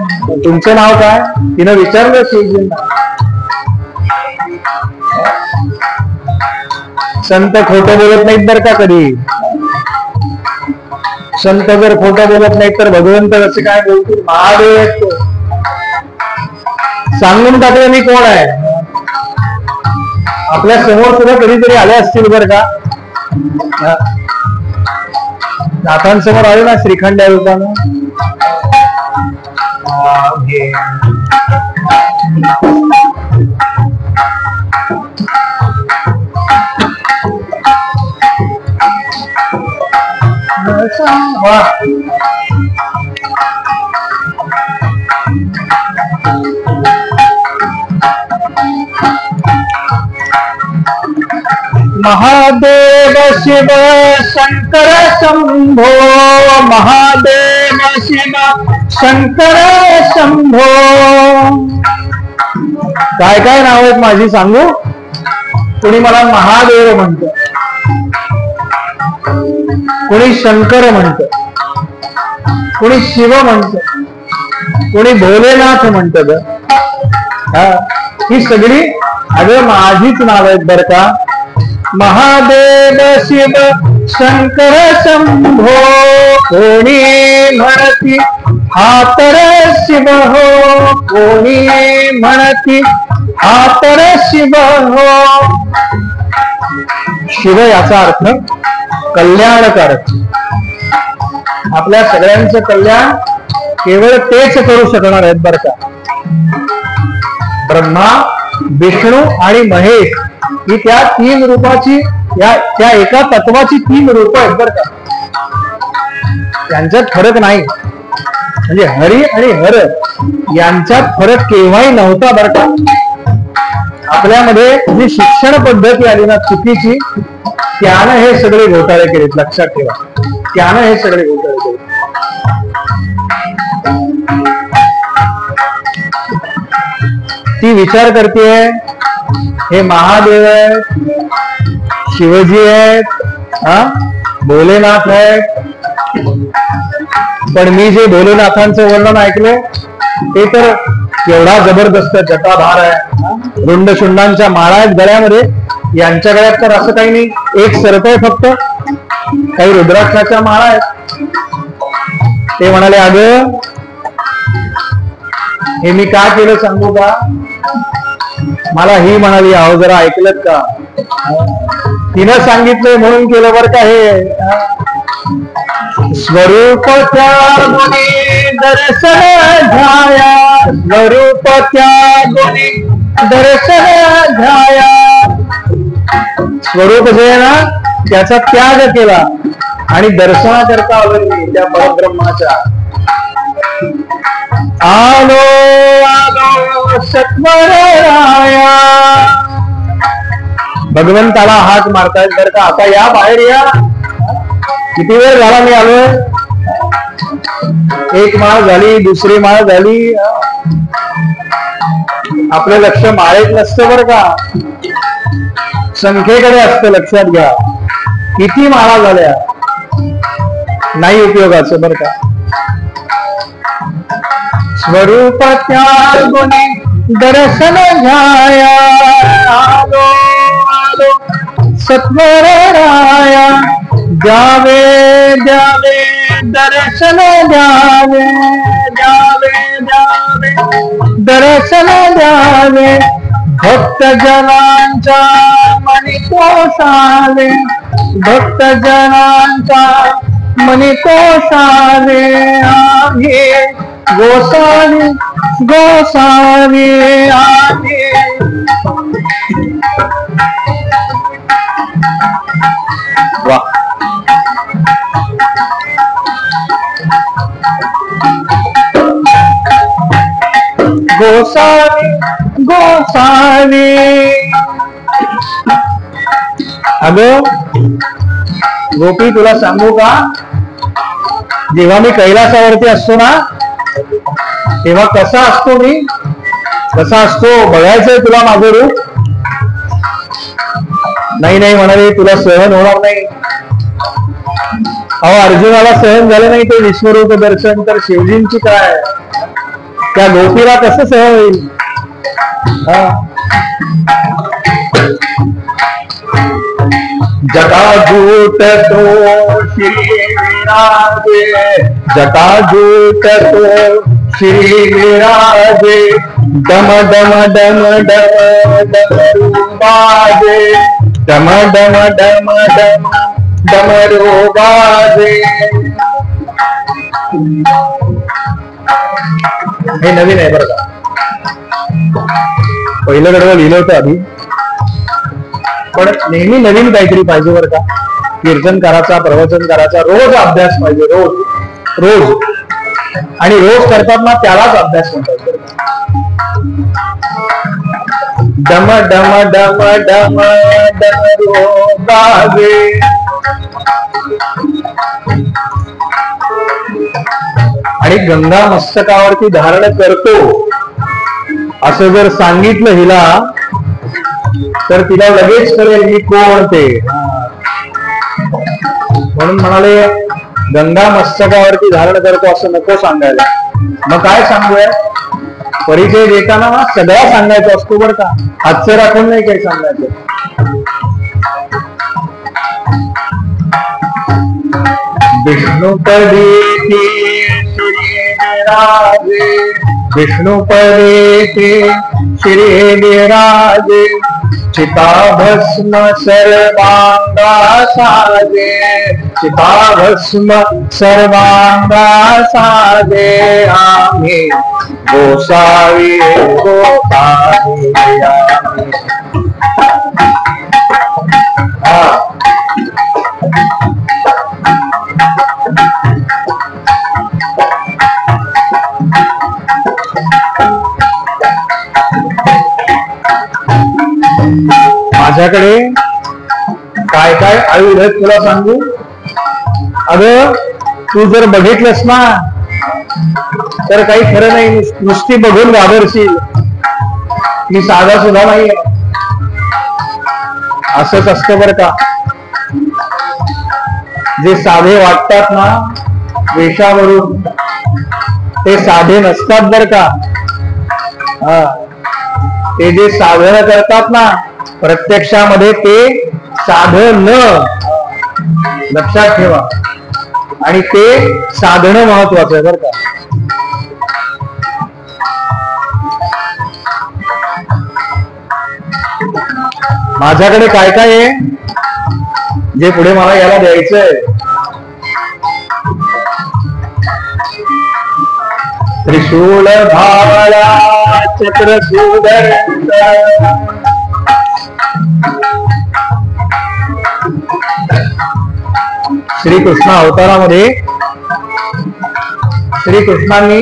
तुमचं नाव काय? तिनं विचारलं शिवजींना. संत खोटं बोलत नाहीत बरं का कधी. संत जर खोटं बोलत नाहीत तर भगवंत असे काय बोलतील? महादेव आहेत तो. सांगून टाकलं मी कोण आहे. आपल्या समोर सुद्धा कधीतरी आले असतील बरं का. नाथांसमोर आले ना श्रीखंड रूपानं. महादेव शिव शंकर शंभो, महादेव शिव शंकर शंभो. काय काय नाव आहेत माझी सांगू? कोणी मला महादेव म्हणत, कोणी शंकर म्हणत, कोणी शिव म्हणत, कोणी भोलेनाथ म्हणत. ही सगळी अगं माझीच नाव आहेत बर का. महादेव शिव शंकर शंभो, कोणी म्हणती हातर शिव हो, कोणी म्हणती हातर शिव हो. शिव याचा अर्थ कल्याणकारक. आपल्या सगळ्यांचं कल्याण केवळ तेच करू शकणार आहेत बर का. ब्रह्मा, विष्णू आणि महेश ही त्या तीन रूपाची, त्या एका तत्वाची तीन रूप आहेत बर का. त्यांच्यात फरक नाही. म्हणजे हरी आणि हर यांच्यात फरक केव्हाही नव्हता बर का. आपल्यामध्ये जी शिक्षण पद्धती आली ना चुकीची, त्यानं हे सगळे घोटाळे केलेत. लक्षात ठेवा, त्यानं हे सगळे घोटाळे केले. ती विचार करते हे महादेव आहेत, शिवजी आहेत, भोलेनाथ आहेत. पण मी जे भोलेनाथांचं वर्णन ऐकलं ते तर एवढा जबरदस्त जटाभार आहे. रुंड शुंडांच्या माळा आहेत गळ्यामध्ये. यांच्या गळ्यात तर असं काही नाही, एक सरप आहे फक्त. काही रुद्राक्षाच्या माळा आहेत. ते म्हणाले अगं हे मी का केलं सांगू का? मला ही म्हणाली अहो जरा ऐकलं का? तिनं सांगितलंय म्हणून केलं बरं का हे. स्वरूप त्या गुणी दर्शन ध्याया, स्वरूप त्या गुणी दर्शन ध्याया. स्वरूप जे आहे ना त्याचा त्याग केला आणि दर्शनाकरता आलो त्या परब्रह्माच्या. आलो आलो सत्वर राया. भगवंताला हाक मारतायत बरं का. आता या बाहेर या. किती वेळ झाला मी आलोय? एक माळ झाली, दुसरी माळ झाली. आपलं लक्ष माळेत नसतं बरं का, संख्येकडे असतं. लक्षात घ्या. किती माळा झाल्या नाही उपयोगाचं बरं का. स्वरूप त्या गुणी दर्शन घ्याया, आलो आलो सत्वर राया. द्यावे द्यावे दर्शन द्यावे द्यावे द्यावे दर्शन द्यावे भक्त जनांच्या मनी कोसावे भक्त जनांच्या मनी कोसावे आम्ही गोसावी गोसावी आम्ही वा गोसावी गोसावी अगं गोपी तुला सांगू का जेव्हा मी कैलासावरती असतो ना तेव्हा कसा असतो मी कसा असतो बघायचंय तुला माझं रूप नाही नाही म्हणाले तुला सहन होणार नाही अहो अर्जुनाला सहन झालं नाही ते विश्वरूप दर्शन तर शिवजींची काय त्या गोपीला कसं सहन होईल जटाजूट तो श्री विराजे जटाजूट तो श्री विराजे डम डम डम डम डम बाजे डम डम डम डम डमरू बाजे हे नवीन आहे बरं का पहिलं गडवं लिहिलं होतं आधी पण नेहमी नवीन काहीतरी पाहिजे बरं का कीर्तनकाराचा प्रवचनकाराचा रोज अभ्यास पाहिजे रोज रोज आणि रोज करतात ना त्यालाच अभ्यास म्हणतात डम डम डम डम डमरू बाजे आणि गंगा मस्तकावरती धारण करतो असं जर सांगितलं हिला तर तिला लगेच कळेल मी कोण ते म्हणून म्हणाले गंगा मस्तकावरती धारण करतो असं नको सांगायला मग काय सांगूया परिचय देताना सगळा सांगायचा असतो बरं का हातचं राखून नाही काही सांगायचं विष्णुपदी विष्णुपदे श्री विराजे चिताभस्म सर्वांगा साजे चिताभस्म सर्वांगा साजे आम्ही गोसावी गोसावी माझ्याकडे काय काय आयुध आहेत तुला सांगू अगं तू जर बघितलंस ना तर काही खरं नाही नुसती बघून घाबरशील मी साधा सुद्धा नाही असंच असतं बरं का जे साधे वाटतात ना वेशावरून ते साधे नसतात बरं का ते जे साधन करतात ना प्रत्यक्षामध्ये ते साधन लक्षात ठेवा आणि ते साधन महत्वाचं आहे बरं का माझ्याकडे काय काय आहे जे पुढे मला याला द्यायचंय त्रिशूल भाला चक्र सुदर्शन श्रीकृष्ण अवतारामध्ये श्रीकृष्णांनी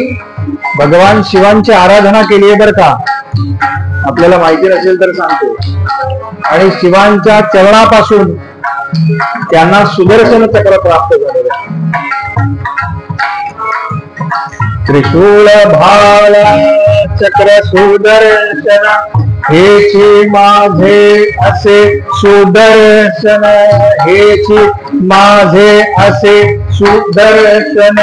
भगवान शिवांची आराधना केली आहे बरं का आपल्याला माहिती नसेल तर सांगतो आणि शिवांच्या चरणापासून त्यांना सुदर्शन चक्र प्राप्त झालेलं त्रिशूल भाला चक्र सुदर्शन हेची माझे असे सुदर्शन हेची माझे असे सुदर्शन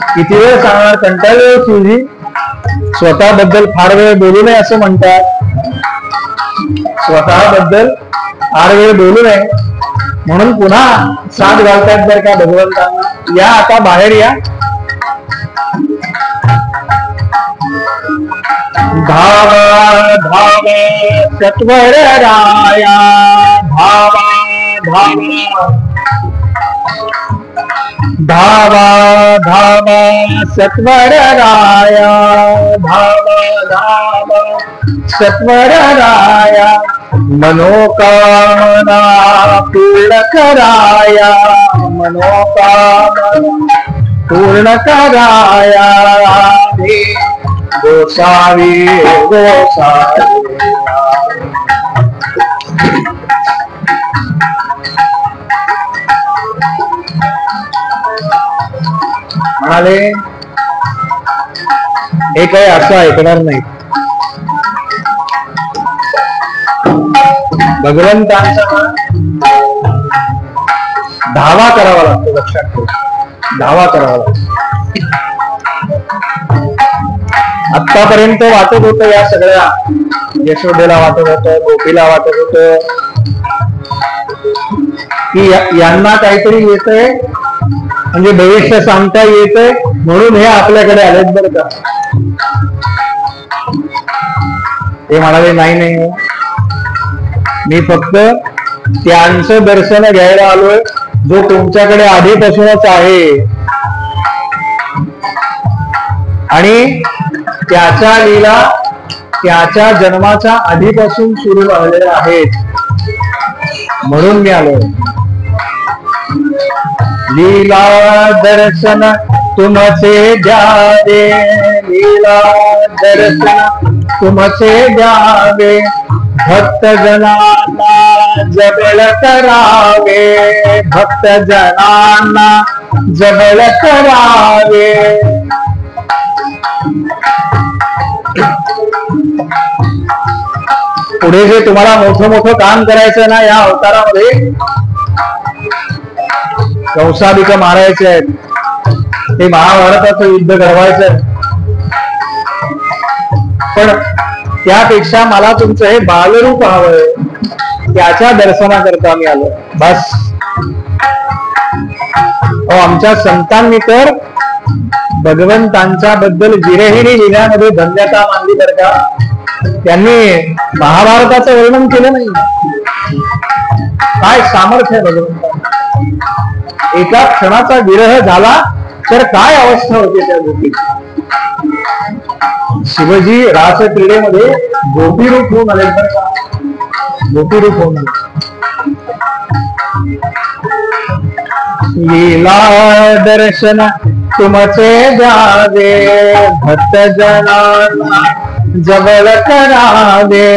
किती वेळ सांगणार कंटाळले तुझी स्वतःबद्दल फार वेळ बोलू नये असं म्हणतात स्वतःबद्दल फार वेळ बोलू नये म्हणून पुन्हा साथ घालतात जर का भगवंतांना. या आता बाहेर या. धावा धावा सत्वर राया धावा धावा धावा धावा सत्वर राया धावा धावा सत्वर राया मनोकामना पूर्ण कराया मनोकामना पूर्ण कराया गोसावी गोसावी. म्हणाले हे काही असं ऐकणार नाही. भगवंतांचा धावा करावा लागतो. लक्षात ठेव, धावा करावा लागतो. आतापर्यंत वाटत होतं या सगळ्या यशोदेला वाटत होतं, गोपीला वाटत होतं की यांना काहीतरी येतंय म्हणजे भविष्य सांगता येतंय म्हणून हे आपल्याकडे आलेत बरं का. ते म्हणाले नाही नाही, मी फक्त त्यांचं दर्शन घ्यायला आलोय जो तुमच्याकडे आधीपासूनच आहे आणि त्याच्या लीला त्याच्या जन्माच्या आधीपासून सुरू झालेल्या आहेत म्हणून मी आलोय. लीला दर्शन तुमचे द्यावे लीला दर्शन तुमचे द्यावे भक्त जनांना जबळ करावे भक्त जनांना जबळ करावे. पुढे जे तुम्हाला मोठं मोठं काम करायचं ना या अवतारामध्ये, कौसाबिका मारायचे आहेत, ते महाभारताचं युद्ध घडवायचं, पण त्यापेक्षा मला तुमचं हे बालरूप हवंय, त्याच्या दर्शनाकरता मी आलो बस. आमच्या संतांनी तर भगवंतांच्या बद्दल विरहिणी लिहिण्यामध्ये धन्यता मानली तर का. त्यांनी महाभारताचं वर्णन केलं नाही. काय सामर्थ्य आहे भगवंता. एका क्षणाचा विरह झाला तर काय अवस्था होती त्या गोपीची. शिवजी रासक्रीडेमध्ये गोपी रूप होऊन आले तर का, गोपी रूप होऊन आले. लीला दर्शन तुमचे द्यावे भक्त जनांना जवळ करावे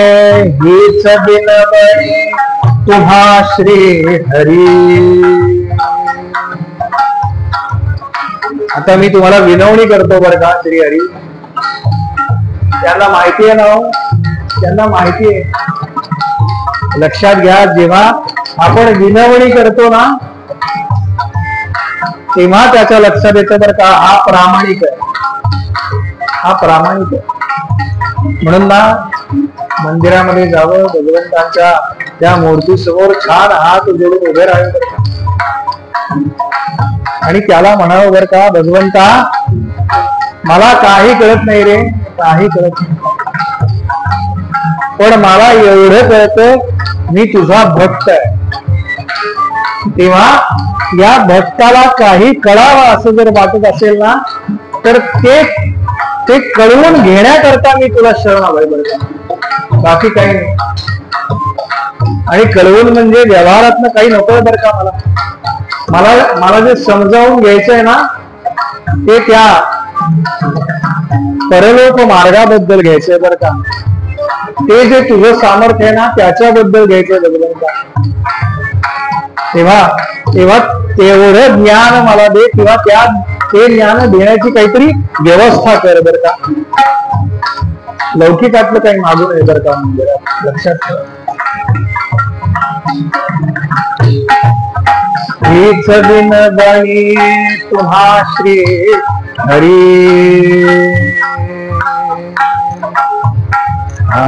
हीच बिनवणी तुम्हा श्री हरी. आता मी तुम्हाला विनवणी करतो बरं का श्री हरी. त्यांना माहिती आहे ना, त्यांना माहिती आहे. लक्षात घ्या, जेव्हा आपण विनवणी करतो ना तेव्हा त्याच्या लक्षात येतं बरं का हा प्रामाणिक आहे, हा प्रामाणिक आहे. म्हणून ना मंदिरामध्ये जावं, भगवंतांच्या त्या मूर्ती समोर छान हात जोडून उभे राहावे आणि त्याला म्हणावं बरं का भगवंता मला काही कळत नाही रे, काही कळत नाही, पण मला एवढं कळतं मी तुझा भक्त आहे. तेव्हा या भक्ताला काही कळावं असं जर वाटत असेल ना तर ते कळवून घेण्याकरता मी तुला शरण आलोय बरं का, बाकी काही नाही. आणि कळवून म्हणजे व्यवहारातनं काही नको बरं का. मला जे समजावून घ्यायचंय ना ते त्या परलोक मार्गाबद्दल घ्यायचंय बरं का. ते जे तुझं सामर्थ्य आहे ना त्याच्याबद्दल घ्यायचंय भगवंता. तेव्हा तेवढं ज्ञान मला दे किंवा ते ज्ञान देण्याची काहीतरी व्यवस्था कर बरं का. लौकिकातलं काही मागू नये बरं का मंदिरात. लक्षात ठेवा. हीच बिनवणी तुम्हा श्री हरी. आ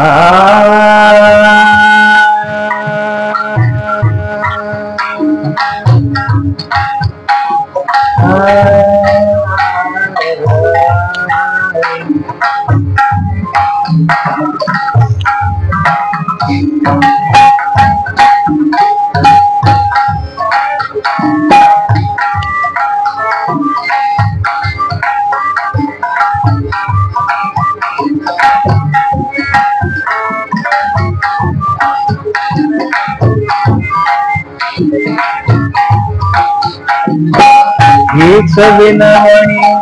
हीच विनवणी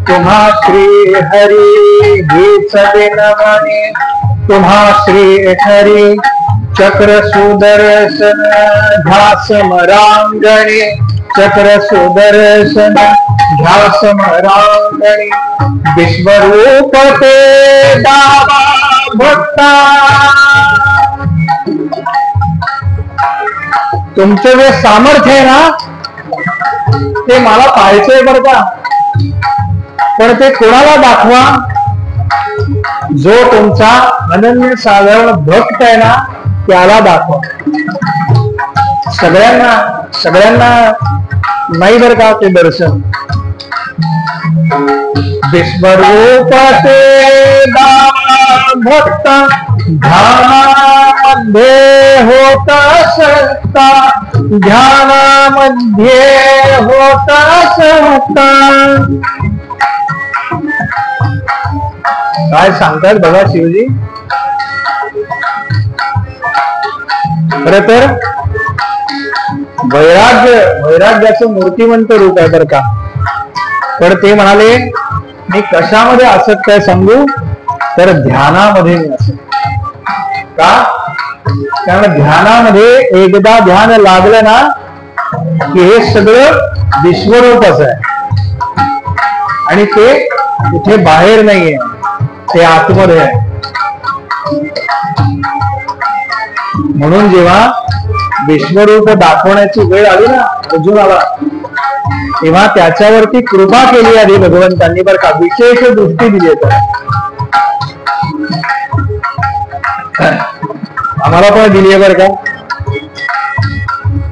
तुम्हा श्री हरी, हीच विनवणी तुम्हा श्री हरी. चक्र सुदर्शन ध्यास मरांगणी, चक्र सुदर्शन ध्यास मरांगणी. विश्वरूप ते दावा भक्ता. तुमचं जे सामर्थ्य आहे ना ते मला पाहायचंय बरं का, पण ते कोणाला दाखवा? जो तुमचा अनन्य साधारण भक्त आहे ना त्याला दाखवा. सगळ्यांना नाही बरं का ते दर्शन. विश्वरूप ते भक्त ध्यानामध्ये होत असता, ध्यानामध्ये होत असता. काय सांगतात बघा शिवजी. खर तर वैराग्याचं मूर्तिमंत रूप आहे बर का. पण ते म्हणाले मी कशामध्ये आसक्त आहे सांगू, तर ध्यानामध्ये मी असत. का? कारण ध्यानामध्ये एकदा ध्यान लागलं ना की हे सगळं विश्वरूपच आहे आणि ते कुठे बाहेर नाहीये, ते आतमध्ये आहे. म्हणून जेव्हा विश्वरूप दाखवण्याची वेळ आली ना अर्जुनाला, तेव्हा त्याच्यावरती कृपा केली आधी भगवंतांनी बरं का, विशेष दृष्टी दिली तर. आम्हाला पण दिली आहे बरं का,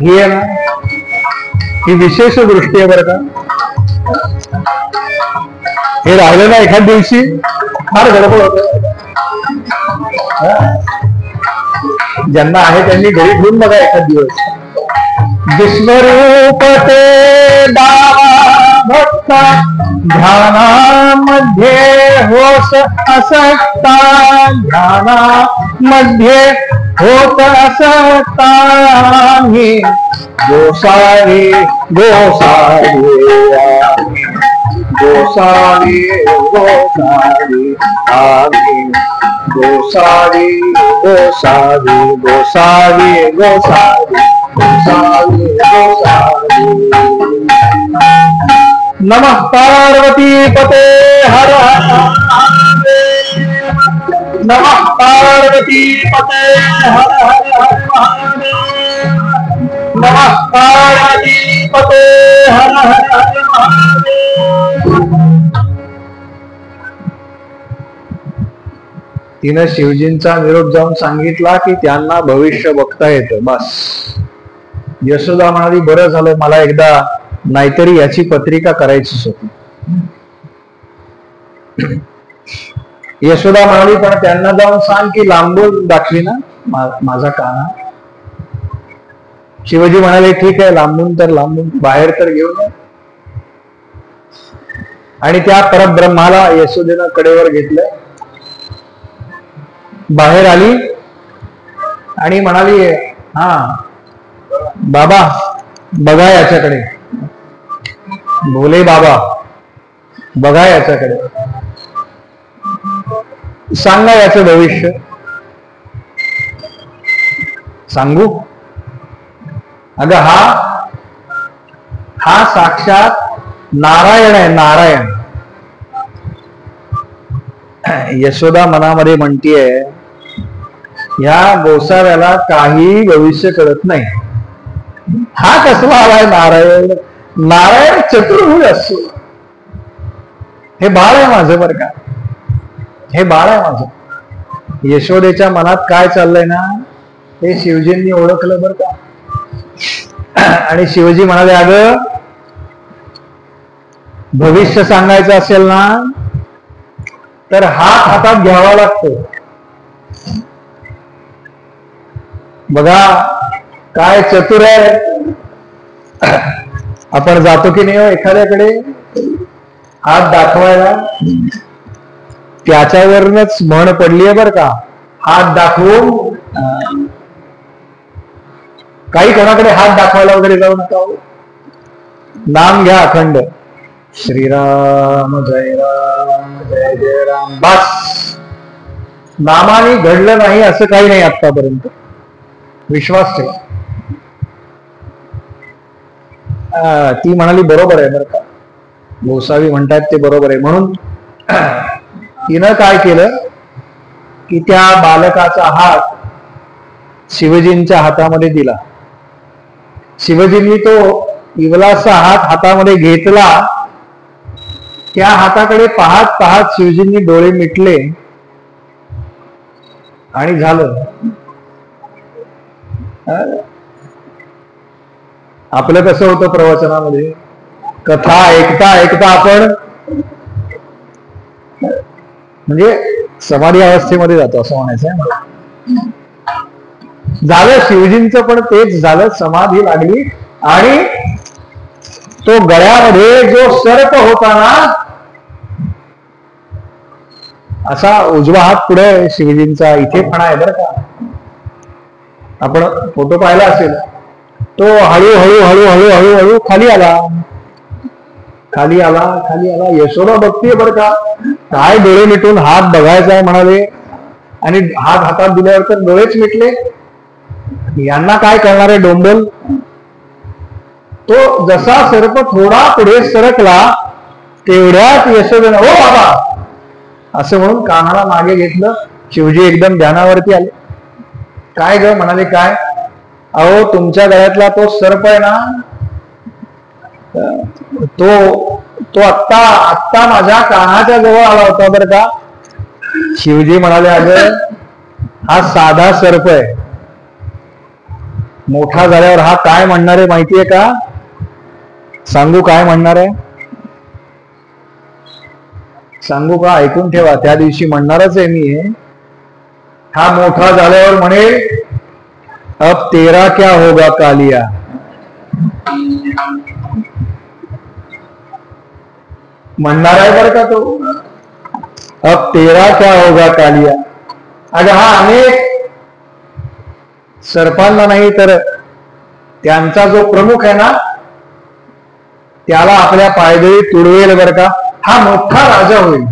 ही आहे ना ही विशेष दृष्टी आहे बरं का. हे राहिलं ना एखाद दिवशी फार गडबड होत. ज्यांना आहे त्यांनी घरी घेऊन बघा एखाद दिवस. विश्वरूप ते दावा भक्त ध्यानामध्ये होस असता, ध्यानामध्ये होत असता. गोसावी गोसावी गोसावी गोसावी आम्ही, गोसावी गोसावी गोसावी गोसावी गोसावी गोसावी. नमः पार्वती पते हर हर महादेव. नमः पार्वती पते हर हर महादेव. नमः पार्वती पते हर हर महादेव. तिनं शिवजींचा निरोप जाऊन सांगितला की त्यांना भविष्य बघता येतं. बस. यशोदा म्हणाली बरं झालं, मला एकदा नाहीतरी याची पत्रिका करायचीच होती. यशोदा म्हणाली पण त्यांना जाऊन सांग की लांबून दाखवी ना माझा काना. शिवजी म्हणाले ठीक आहे, लांबून तर लांबून, बाहेर तर घेऊन ये. आणि त्या परब्रह्माला यशोदेनं कडेवर घेतलं, बाहेर आली आणि म्हणाली हा बाबा बघा याच्याकडे, भोले बाबा बघा याच्याकडे, सांगा याचं भविष्य. सांगू? अगं हा साक्षात नारायण आहे, नारायण. यशोदा मनामध्ये म्हणतीये ह्या गोसाव्याला काही भविष्य कळत नाही. हा कसला आलाय नारायण? नारायण चतुर्भुज असतो. हे बाळ आहे माझं बरं का, हे बाळ आहे माझं. यशोदेच्या मनात काय चाललंय ना हे शिवजींनी ओळखलं बरं का. आणि शिवजी म्हणाले अगं भविष्य सांगायचं असेल ना तर हात हातात घ्यावा लागतो. बघा काय चतुर आहे. आपण जातो की नाही एखाद्याकडे हात दाखवायला, त्याच्यावरच म्हण पडलीये बर का, हात दाखवून. काही कोणाकडे हात दाखवायला वगैरे जाऊ नका, नाम घ्या अखंड. श्रीराम जय राम जय जय राम. बस, नामाने घडलं नाही असं काही नाही आतापर्यंत. विश्वास ठेवा. ती म्हणाली बरोबर आहे बरं का, गोसावी म्हणतात ते बरोबर आहे. म्हणून तिनं काय केलं की त्या बालकाचा हात शिवजींच्या हातामध्ये दिला. शिवजींनी तो इवलासा हात हातामध्ये घेतला. त्या हाताकडे पाहत पाहत शिवजींनी डोळे मिटले आणि झालं. आपलं कसं होतं प्रवचनामध्ये, कथा ऐकता ऐकता आपण म्हणजे समाधी अवस्थेमध्ये जातो असं म्हणायचं मला. झालं, शिवजींचं पण तेच झालं. समाधी लागली आणि तो गळ्यामध्ये जो सर्प होता ना, असा उजवा हात पुढे शिवजींचा, इथे फणा आहे बरं का, आपण फोटो पाहिला असेल. तो हळूहळू हळूहळू हळूहळू खाली आला, खाली आला, खाली आला. यशोदा बघतीये बरं का, काय डोळे मिटून हात बघायचा म्हणाले, आणि हात हातात दिल्यावर तर डोळेच मिटले. यांना काय करणार आहे डोंबल. तो जसा सर्प थोडा पुढे सरकला तेवढ्यात यशोदेनं ओ बाबा असं म्हणून कानाला मागे घेतलं. शिवजी एकदम ध्यानावरती आले. काय ग म्हणाले, काय. अहो तुमच्या गळ्यातला तो सर्प आहे ना, तो आत्ता आत्ता माझ्या कानाच्या जवळ आला होता बरं का. शिवजी म्हणाले, अगं हा साधा सर्प आहे, मोठा झाल्यावर हा काय म्हणणार आहे माहितीये का. सांगू काय म्हणणार आहे, सांगू का, ऐकून ठेवा. त्या दिवशी म्हणणारच आहे मी. हा मोठा झाल्यावर म्हणेल, अब तेरा क्या होगा कालिया. म्हणणार आहे बरं का तो, अब तेरा क्या होगा कालिया. अगं हा अनेक सर्पांना नाही तर त्यांचा जो प्रमुख आहे ना त्याला आपल्या पायदळी तुडवेल बरं का. हा मोठा राजा होईल,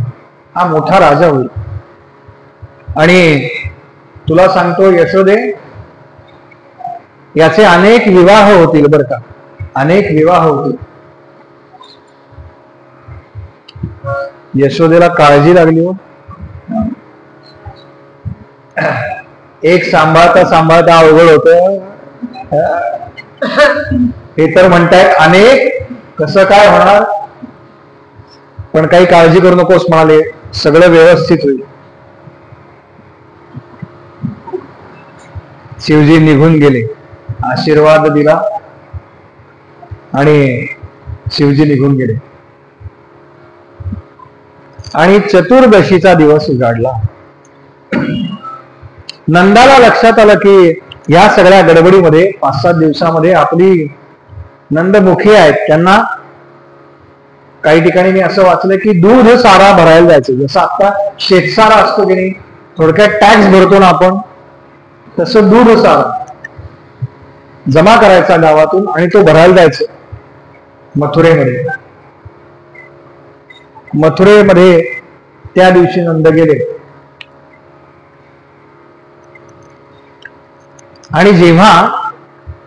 हा मोठा राजा होईल. आणि तुला सांगतो यशोदे, याचे अनेक विवाह होतील बरं का, अनेक विवाह होतील. यशोदेला काळजी लागली हो. एक सांभाळता सांभाळता अवघड होत. हे तर म्हणतायत अनेक, कसं काय होणार. पण काही काळजी करू नकोस म्हणाले, सगळं व्यवस्थित होईल. शिवजी निघून गेले, आशीर्वाद दिला आणि शिवजी निघून गेले. आणि चतुर्दशीचा दिवस उजाडला. नंदाला लक्षात आलं की या सगळ्या गडबडीमध्ये 5-7 दिवसामध्ये आपली नंदमुखी आहेत, त्यांना काही ठिकाणी मी असं वाचलं की दूध सारा भरायला जायचं. जसं आता शेतसारा असतो की नाही, थोडक्यात टॅक्स भरतो ना आपण, तसं दूध सारा जमा करायचा गावातून आणि तो भरायला जायचं मथुरेमध्ये. मथुरेमध्ये त्या दिवशी नंद गेले. आणि जेव्हा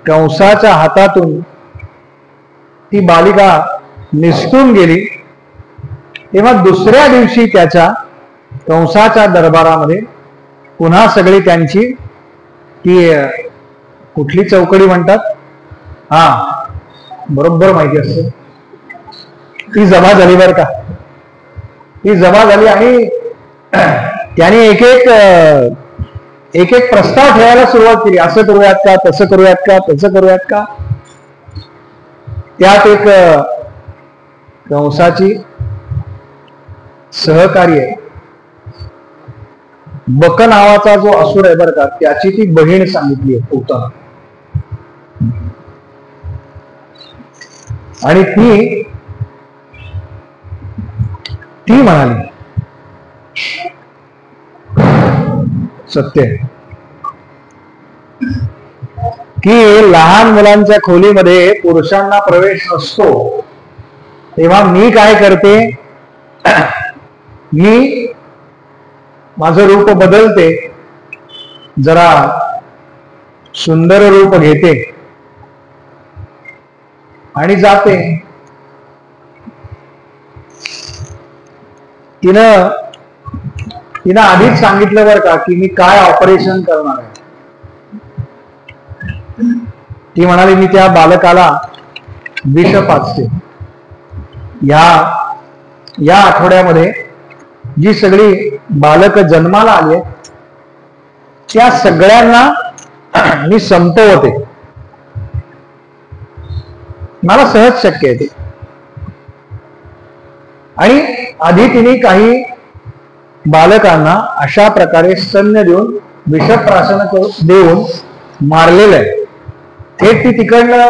कंसाच्या हातातून ती बालिका निसटून गेली, तेव्हा दुसऱ्या दिवशी त्याच्या कंसाच्या दरबारामध्ये पुन्हा सगळी त्यांची ती कुठली चौकडी म्हणतात, हा बरोबर माहिती असते, ती जमा झाली बरं का. ती जमा झाली आणि त्याने एक एक प्रस्ताव ठेवायला सुरुवात केली. असं करूयात का, तसं करूयात का, तसं करूयात का. त्यात एक कंसाची सहकारी आहे, बक नावाचा जो असुर आहे बरं का, त्याची ती बहीण सांगितली आहे पोताना. आणि ती म्हणाली, सत्य की लहान मुलांच्या खोलीमध्ये पुरुषांना प्रवेश नसतो, तेव्हा मी काय करते, मी माझं रूप बदलते, जरा सुंदर रूप घेते आणि जाते. तिनं आधीच सांगितलं बरं का की मी काय ऑपरेशन करणार आहे. ती म्हणाली मी त्या बालकाला विष पाजते. या आठवड्यामध्ये जी सगळी बालक जन्माला आली त्या सगळ्यांना मी संपवते. मला सहज शक्य आहे ते. आणि आधी तिने काही बालकांना अशा प्रकारे स्तन्य देऊन विषप्राशन देऊन मारलेलं आहे. थेट ती तिकडनं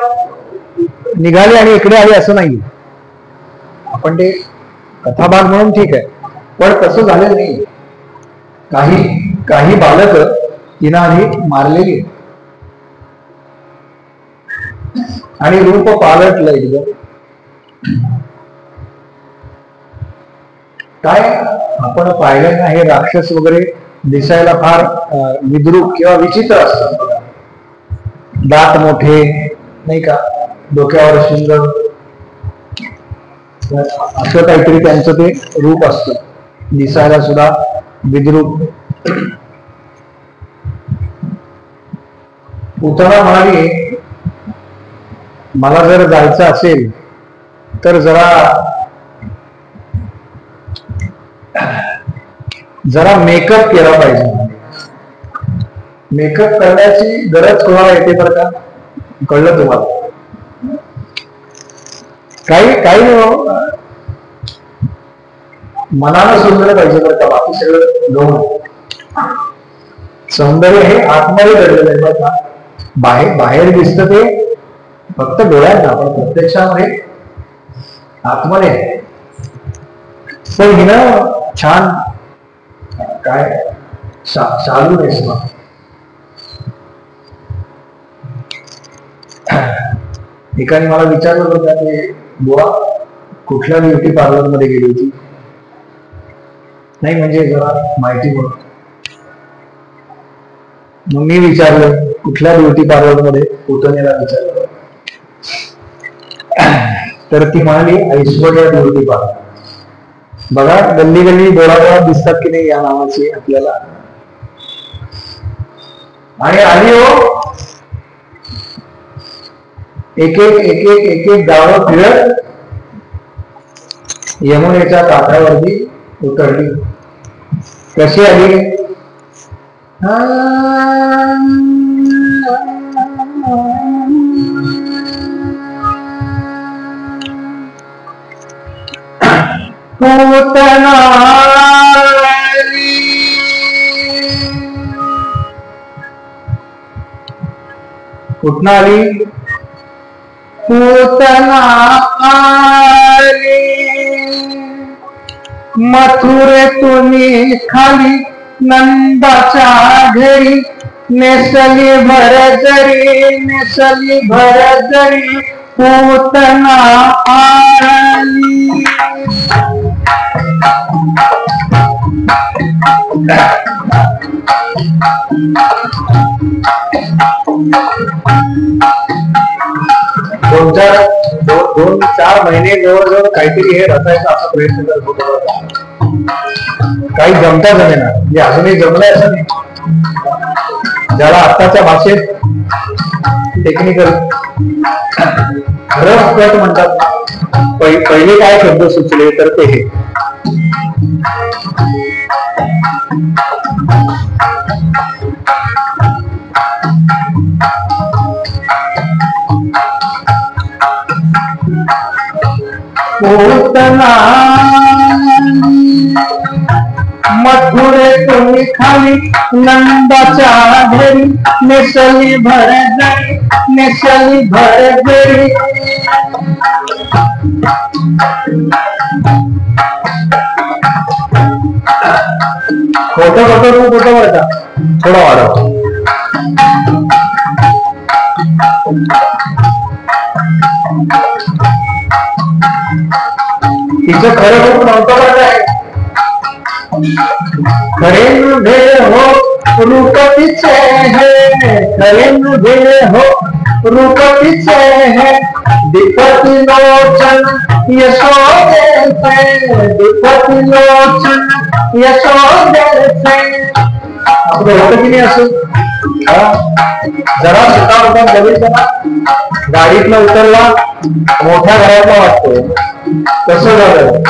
निघाली आणि इकडे आली असं नाही. आपण ते कथाभाग म्हणून ठीक आहे, पण तसं झालेलं नाही. काही बालक तिनं आधी मारलेली आणि रूप पालटलं एकदम. काय आपण पाहिलं ना, हे राक्षस वगैरे दिसायला फार विद्रूप किंवा विचित्र असतात. दात मोठे नाही का, डोक्यावर शिंग, असं काहीतरी त्यांचं ते रूप असतं, दिसायला सुद्धा विद्रूप. पुतना म्हणाली मला जर जायचं असेल तर जरा मेकअप केला पाहिजे. मेकअप करण्याची गरज कोणाला येते बरं का, कळलं तुम्हाला? काही मनाला सुंदर पाहिजे बरं का, बाकी सगळं गौण. सौंदर्य हे आतमध्ये घडलेलं आहे बरं का. बाहेर दिसतं ते फक्त डोळ्यांना, पण प्रत्यक्षामध्ये आतमध्ये. पण हिनं छान काय शालू नेसला. एकाने मला विचारलं होतं की बुवा कुठल्या ब्युटी पार्लर मध्ये गेली होती, नाही म्हणजे जरा माहिती म्हणून. मग मी विचारलं कुठल्या ब्युटी पार्लर मध्ये, पुतणीला विचारलं. तर ती म्हणाली ऐश्वर्या ब्युटी पार्लर. बघा गल्ली गल्ली बोळाबोळा दिसतात की नाही या नावाची आपल्याला. आणि आली हो एक एक गावं फिरत यमुनेच्या काठावरती उतरली. कशी आली? पुतना कुठं आली? पुतना आली मथुरेतून खाली नंदाच्या घरी. नेसली भरजरी, नेसली भरजरी, पुतना आली. दोन चार महिने जवळजवळ काहीतरी हे रचायचा असा प्रयत्न करत होतो. काही जमता जमेना, म्हणजे अजूनही जमलंय असं नाही. ज्याला आत्ताच्या भाषेत टेक्निकल रफ कट म्हणतात. पहिले काय शब्द सुचले तर ते हे. पुतना मथुरेतून खाली नंदाच्या घरी. नेसली भरजरी, नेसली भरजरी. खोटं तू कुठं वळता, थोडं वाढव. तिचं खरं रूप नव्हतं बरं काय. खरे मुझे हो रूप तिचे है, खरे मुझे हो रूप तिचे है, दीपति लोचन यशोदे से, दीपति लोचन यशोदे से. आपलं होतं की नाही असं. जरा सुद्धा होता बघितलं ना, गाडीतनं उतरला मोठ्या घरातला वाटतो कसं झालं.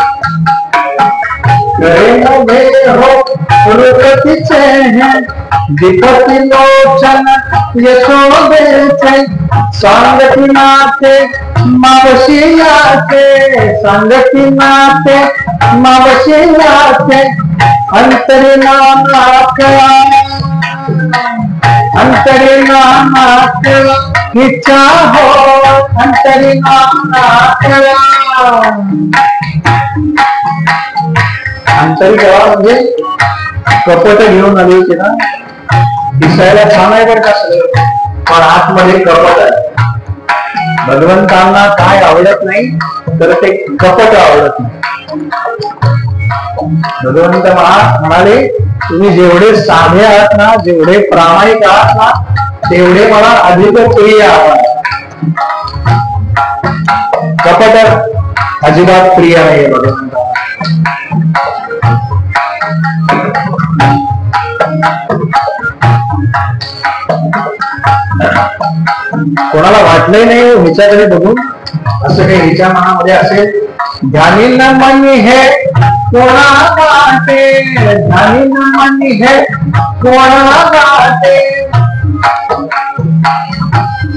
दीपति लोचन यशोदे से, सांगती नाते मावशी याते, सांगती नाते मावशी याते, अंतरी नानात अंतरी नानात इच्छा हो, अंतरी नानात. अंतरी गावा म्हणजे कपट घेऊन आली होती ना. दिसायला छान आहे बरं का सगळं, पण आतमध्ये कपट आहे. भगवंतांना काय आवडत नाही तर ते कपट आवडत नाही. भगवंत म्हणाले तुम्ही जेवढे साधे आहात ना, जेवढे प्रामाणिक आहात ना, तेवढे मला अधिक प्रिय आहात. कपट अजिबात प्रिय नाही भगवंता. कोणाला वाटलंय नाही हिच्याकडे बघून असं काही हिच्या मनामध्ये असेल. ध्यानी न मनी है कोणा गाते, ध्यानी न मनी है कोणा गाते.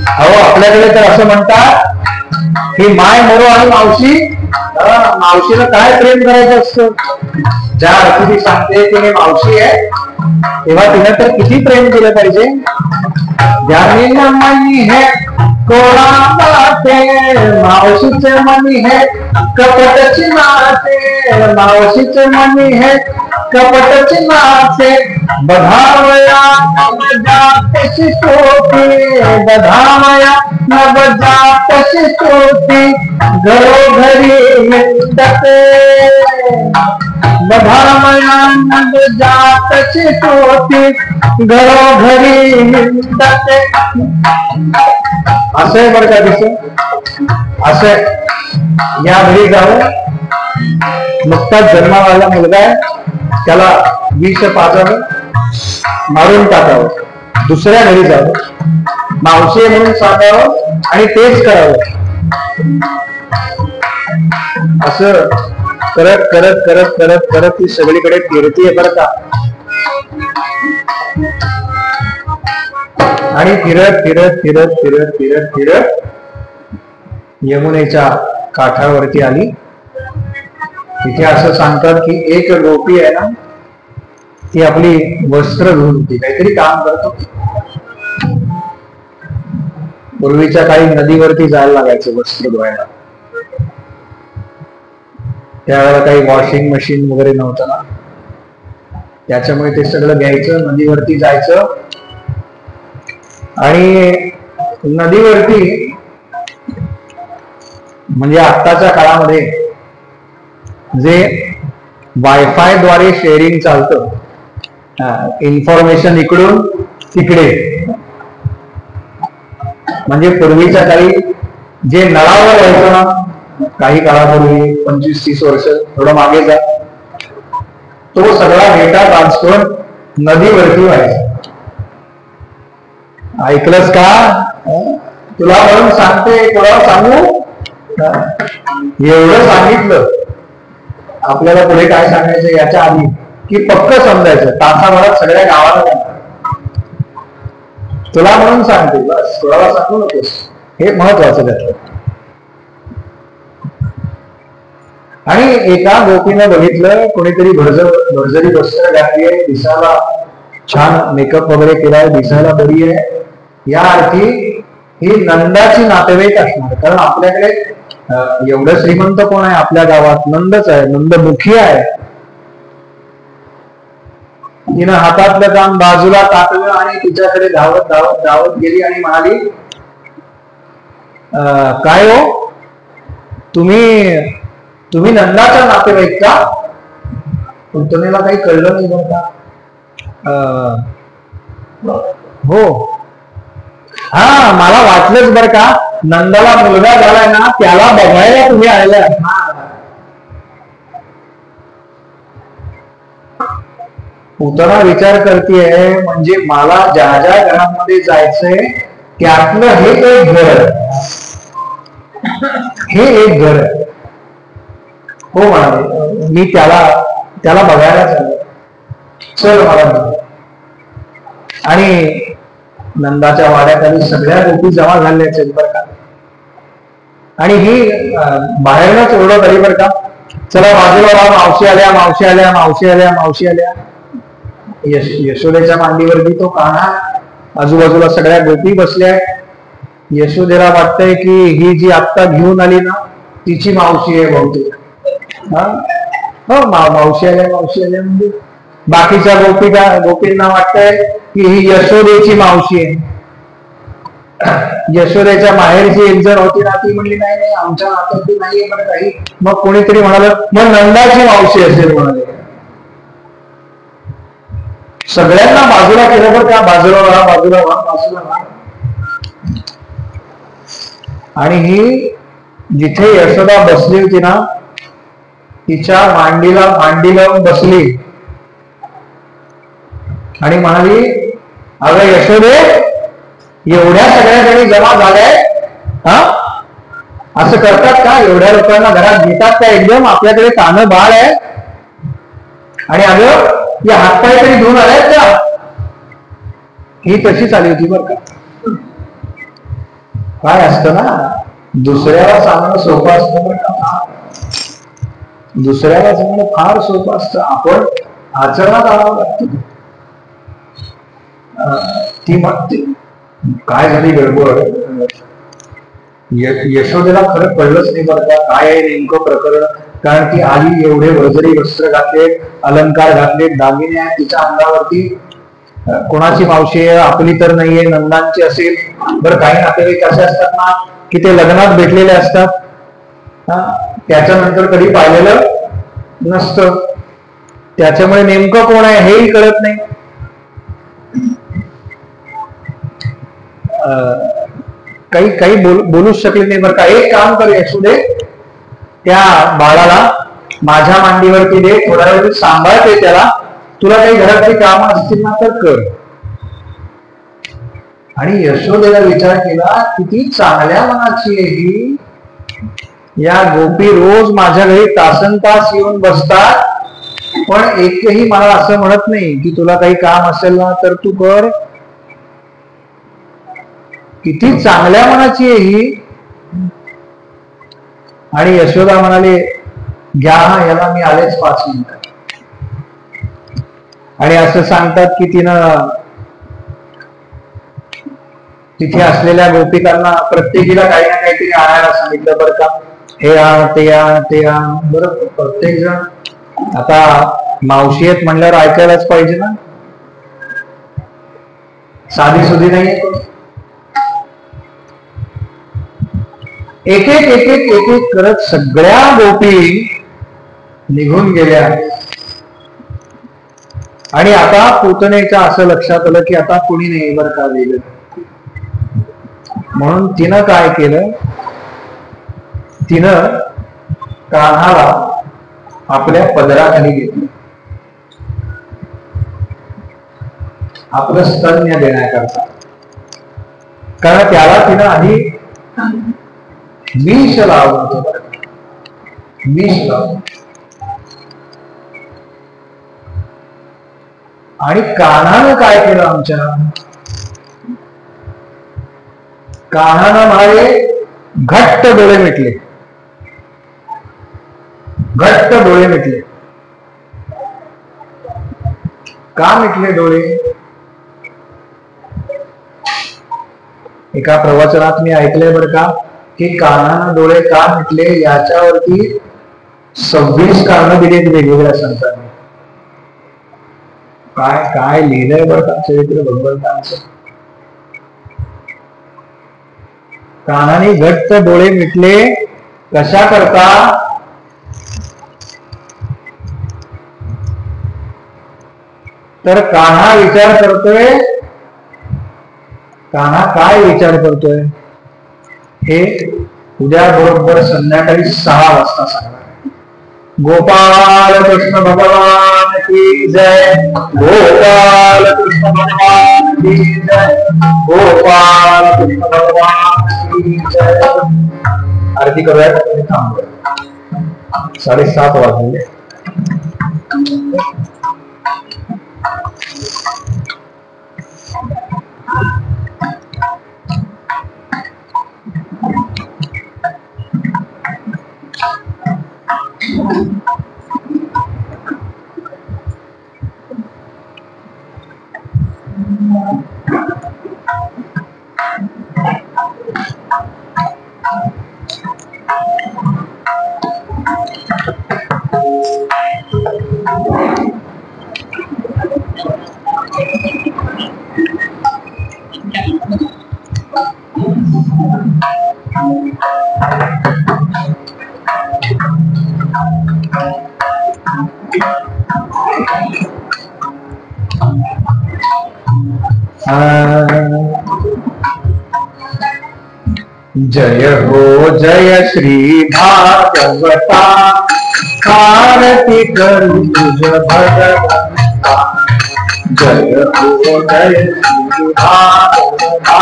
अहो आपल्याकडे तर असं म्हणतात की माय मरो आणि मावशी. मावशीला काय प्रेम करायचं असतं. ज्या अर्थी ती सांगते की मी मावशी आहे तेव्हा तिने तर किती प्रेम केलं पाहिजे. ध्यानी न मनी है कोणा गाते, मावशीचे मनी है कपटची नाते, मावशीचे मनी है कपटची नाते. बधावया नवजातशी सोती, बधावया नवजातशी सोती, घरोघरी हिंडते, बधावया नवजातशी सोती, घरोघरी हिंडते. असं आहे बरं का दिसत. असं या घरी जाऊन नुकताच जन्माला मुलगा आहे त्याला विष पाजावं, मारून टाकावं, दुसऱ्या घरी जावं, मावशी म्हणून सांगावं आणि तेच करावं. असं करत करत करत करत करत ती सगळीकडे फिरतीये बरं का. आणि फिरत फिरत फिरत फिरत फिरत फिरत यमुनेच्या काठावरती आली. तिथे असं सांगतात की एक गोपी आहे ना, ती आपली वस्त्र धुवून होती, काहीतरी काम करतो. पूर्वीच्या काळी नदीवरती जायला लागायचं वस्त्र धुवायला. त्यावेळेला काही वॉशिंग मशीन वगैरे नव्हतं ना, त्याच्यामुळे ते सगळं घ्यायचं, नदीवरती जायचं आणि नदीवरती म्हणजे आत्ताच्या काळामध्ये जे वायफाय द्वारे शेअरिंग चालतं, इन्फॉर्मेशन इकडून तिकडे. म्हणजे पूर्वीच्या काळी जे नळावर व्हायचं ना, काही काळापूर्वी 25-30 वर्ष थोडं मागे जा, तो सगळा डेटा ट्रान्सफर नदीवरती व्हायचा. ऐकलंस का? तुला म्हणून सांगते, कोणाला सांगू? एवढं सांगितलं आपल्याला पुढे काय सांगायचं याच्या आधी की पक्क समजायचं. तासाभरात सगळ्या गावाला तुला म्हणून सांगते, बस कोणाला सांगू नकोस, हे महत्वाचं त्यातलं. आणि एका गोपीनं बघितलं कोणीतरी भरजरी वस्त्र घातली आहे, दिसायला छान मेकअप वगैरे केलाय, दिसायला बरी आहे. या अर्थी ही नंदाची नातेवाईक असणार. कारण आपल्याकडे एवढं श्रीमंत कोण आहे आपल्या गावात? नंदच आहे, नंदमुखी आहे. तिनं हातातलं काम बाजूला टाकलं आणि तिच्याकडे धावत धावत धावत गेली आणि म्हणाली, काय हो तुम्ही तुम्ही नंदाचा नातेवाईक का? पुतणेला काही कळलं नाही बरं का. हो, हा मला वाटलंच बरं का, नंदाला मुलगा झालाय ना त्याला बघायला तुम्ही आलेला. पुतना विचार करतेय म्हणजे मला ज्या ज्या घरांमध्ये जायचंय त्यातलं हे एक घर, हे एक घर. हो म्हणाले, मी त्याला बघायला चाललो, चल मला. आणि नंदाच्या वाड्याखाली सगळ्या गोपी जमा झाल्या बरं का. आणि ही बाहेरनच ओरडत आली बरं का, चला बाजूला मावशी आल्या, मावशी आल्या, मावशी आल्या, मावशी आल्या. यशोदेच्या मांडीवरती तो कान्हा, आजूबाजूला सगळ्या गोपी बसल्या. यशोदेला वाटतंय की ही जी आत्ता घेऊन आली ना तिची मावशी आहे बहुतेक. हो, मावशी आल्या, मावशी आल्या. म्हणजे बाकीच्या गोपींना वाटतंय की ही यशोदेची मावशी आहे. यशोदेच्या माहेरची एक जण होती ना, ती म्हणली नाही नाही आमच्या नात्यातली नाहीये बरं काही. मग कोणीतरी म्हणाल मग नंदाची मावशी असेल म्हणाले. सगळ्यांना बाजूला केलं बरं का, बाजूला व्हा, बाजूला व्हा, बाजूला व्हा. आणि ही जिथे यशोदा बसली होती ना तिच्या मांडीला मांडी लावून बसली आणि म्हणाली, अगं यशोदे, एवढ्या सगळ्या जणी जमा झाल्याय, हा असं करतात का? एवढ्या लोकांना घरात घेतात का एकदम? आपल्याकडे कानं बाळ आहे. आणि अगं या हातपाय तरी घेऊन आल्यात का? ही तशीच आली होती बरं का. काय असतं ना, दुसऱ्याला सांगणं सोपं असतं बरं का, दुसऱ्याला सांगणं फार सोपं असतं, आपण आचरणात आणावं लागतं. ती म्हणते काय झाली गडबड. यशोदेला खरं कळलंच नाही बरं का काय आहे नेमकं प्रकरण. कारण ती आली, एवढे वजरी वस्त्र घातले, अलंकार घातले, दागिने आहेत तिच्या अंगावरती. कोणाची मावशी आहे? आपली तर नाहीये, नंदांची असेल. बरं, काही नातेवाईक असे असतात ना की ते लग्नात भेटलेले असतात, त्याच्यानंतर कधी पाहिलेलं नसतं, त्याच्यामुळे नेमकं कोण आहे हेही कळत नाही. काही बोलूच शकले नाही बरं का. एक काम कर यशोदे, त्या बाळाला माझ्या मांडीवरती दे, थोडा वेळ सांभाळते त्याला, तुला काही घरातली कामं असतील ना तर कर. आणि यशोदेला विचार केला, किती चांगल्या मनाची आहे ही. या गोपी रोज माझ्या घरी तासन तास येऊन बसतात, पण एकही मला असं म्हणत नाही की तुला काही काम असेल ना तर तू कर. किती चांगल्या मनाची आहे ही. आणि यशोदा म्हणाले, घ्या हा, याला मी आलेच 5 मिनिटं. आणि असं सांगतात की तिनं तिथे असलेल्या गोपिकांना प्रत्येकीला काही ना काहीतरी आणायला सांगितलं बरं का. हे आण, ते आण, ते आण. बरं, प्रत्येक जण आता मावशी आहेत म्हणल्यावर ऐकायलाच पाहिजे ना, साधी सुधी नाही. एक एक एक एक एक एक करत सगळ्या गोपी निघून गेल्या. आणि आता पुतनेच्या असं लक्षात आलं की आता कोणी नाही बरं का वेगळं. म्हणून तिनं काय केलं, तिनं कान्हाला आपल्या पदराखाली घेतलं, आपलं स्तन्य देण्याकरता. कारण त्याला तिनं आधी विष लावलं होतं, विष लावलं. आणि कान्हानं काय केलं, आमच्या कान्हानं माझे घट्ट डोळे मिटले, घट्ट डोळे मिटले. का मिटले डोळे? एका प्रवचनात मी ऐकलंय बरं का की कान्हानं डोळे का मिटले याच्यावरती 26 कारणं दिलीत वेगवेगळ्या संतांनी. काय काय लिहिलंय बरं का चरित्र भगवंतांचं. कान्हाने घट्ट डोळे मिटले कशा करता? तर कान्हा विचार करतोय, कान्हा काय विचार करतोय हे उद्या बरोबर संध्याकाळी 6 वाजता सांगणार. गोपाल कृष्ण भगवान की जय, गोपाल कृष्ण भगवान की जय, गोपाल कृष्ण भगवान की जय. आरती करूया, थांबूया. 7:30 वाजले. जय हो जय श्री भागवता, आरती करू तुझ भगवंता. जय हो जय श्री भागवता,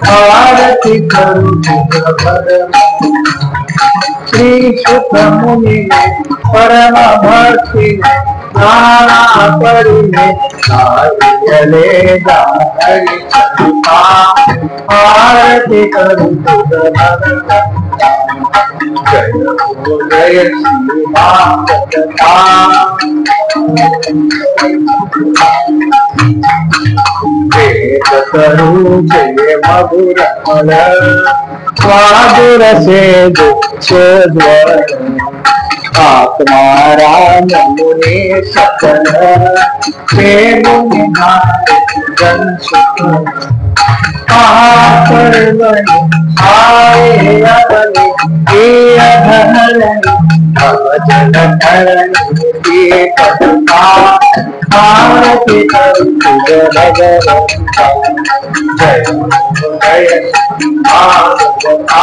आरती करू तुझ भगवंता. श्री शुक मुनि परम भक्ति नाना परिणे आर्यले हरि चंपा. आरती करू तुझ भगवंता. जय हो जय श्री भागवता. वेद करू जय मधुर फल, स्वादुर से दुःखद्वर. आत्मा राम मुनि सकल, हे मुनि जन सुख. आए अवनि भजन धरणी पदका. आरती करू तुझ भगवंता. जय जय भागवता.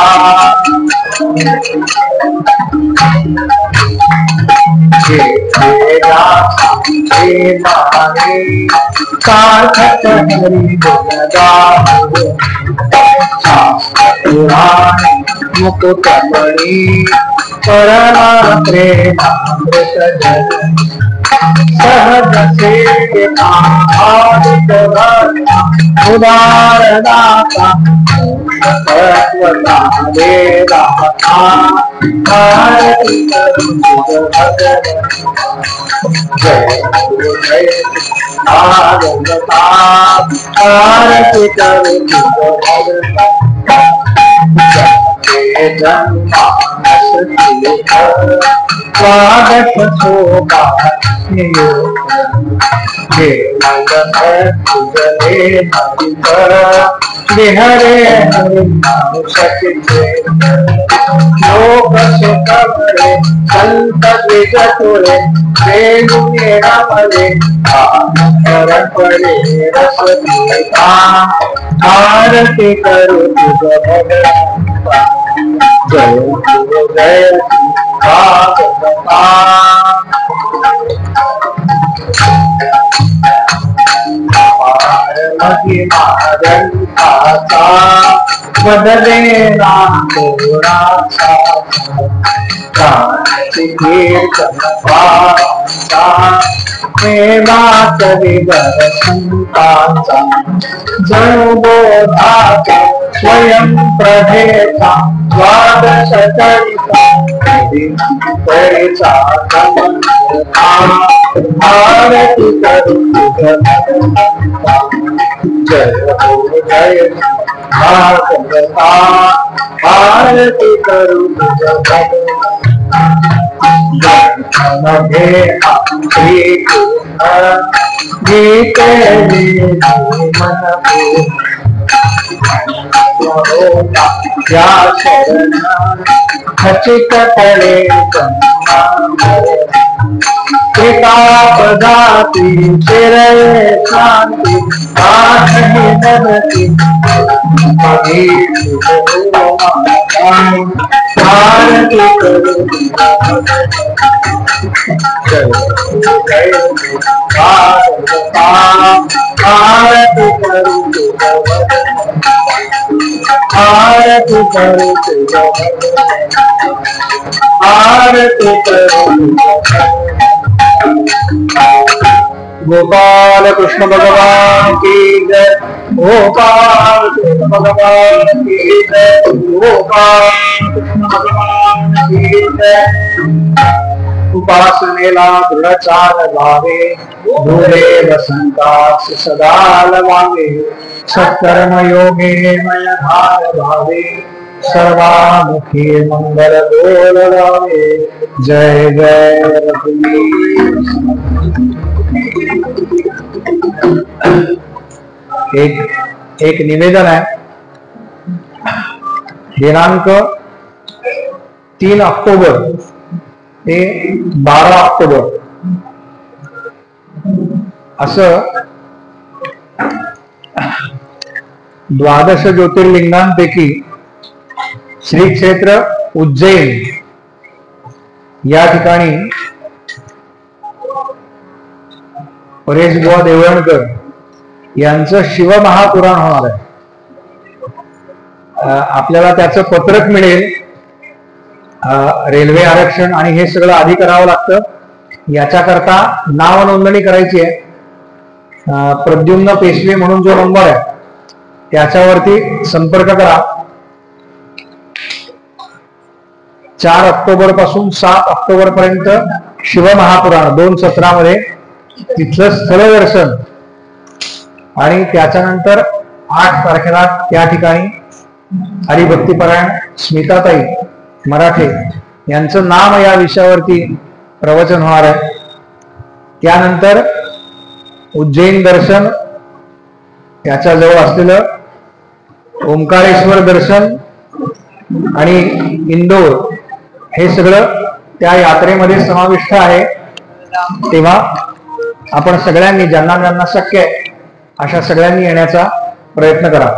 सार्थक हरि गुण गावो, पुराण मुकुट मणि परम प्रेमामृत जल. सहज से उदार दाता, तत्वता दे दाता. आरती करू तुझ भगवंता. जय हो जय भागवता. आरती करू तुझ भगवंता. जनमानस तीर्थ स्वागत शोभा योग. हे मंगल तुझे हरित, विहरे हरि नाम सचिते. लोक सुखमरे संत द्विज तुरे, वेणुने रामरे परे रस पीता. आरती करू तुझ भगवंता. जय हो जय भागवता. महिमा ग्रंथाचा बदले नाम राचा. कीर्तन पाचा प्रेमात विवर संतांचा. जणू बोधाचा स्वयं प्रभेचा, द्वादश चरिता परिचा समन्वता. आरती करू तुझ भगवंता. जय हो जय भागवता. आरती करू तुझ भगवंता. मध्ये श्री कृष्ण गीते मन या शरण खचित तळे. कृपा गाती चिरये शांति आखी नरती आरती करो आरती करो आरती करो आरती करो गोपाल कृष्ण भगवान की जय गोपाल कृष्ण भगवान की जय गोपाल कृष्ण भगवान की जय उपासनेला दृढचाल लावे भूले वसंतास सदा लवावे सत्कर्म योगे मय धार भावे सर्वामुखी मंगल बोल गावे जय जय रघुवीर एक निवेदन आहे दिनांक 3 ऑक्टोबर ते 12 ऑक्टोबर असं 12 ज्योतिर्लिंगांपैकी श्री क्षेत्र उज्जैन या ठिकाणी परेश बुवा देवळणकर यांचं शिवमहापुराण होणार आहे. आपल्याला त्याचं पत्रक मिळेल. रेल्वे आरक्षण आणि हे सगळं आधी करावं लागतं. याच्याकरता नाव नोंदणी करायची आहे. प्रद्युम्न पेशवे म्हणून जो नंबर आहे त्याच्यावरती संपर्क करा. 4 ऑक्टोबर पासून 7 ऑक्टोबर पर्यंत शिवमहापुराण 2 सत्रामध्ये तिथलं स्थळ दर्शन आणि त्याच्यानंतर 8 तारखेला त्या ठिकाणी हरिभक्तीपरायण स्मिताताई मराठे यांचं नाम या विषयावरती प्रवचन होणार आहे. त्यानंतर उज्जैन दर्शन, त्याच्याजवळ असलेलं ओंकारेश्वर दर्शन आणि इंदोर हे सगळं त्या यात्रेमध्ये समाविष्ट आहे. तेव्हा आपण सगळ्यांनी ज्यांना शक्य आहे अशा सगळ्यांनी येण्याचा प्रयत्न करा.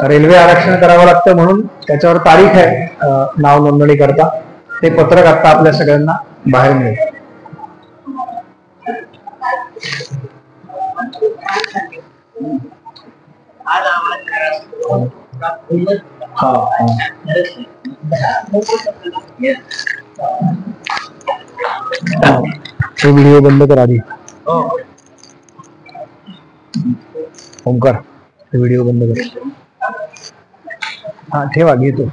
रेल्वे आरक्षण करावं लागतं म्हणून त्याच्यावर तारीख आहे नाव नोंदणी करता. ते पत्रक आता आपल्या सगळ्यांना बाहेर मिळेल. व्हिडिओ बंद कर आधी. ओमकार व्हिडिओ बंद कर. हा ठेवा घेतो.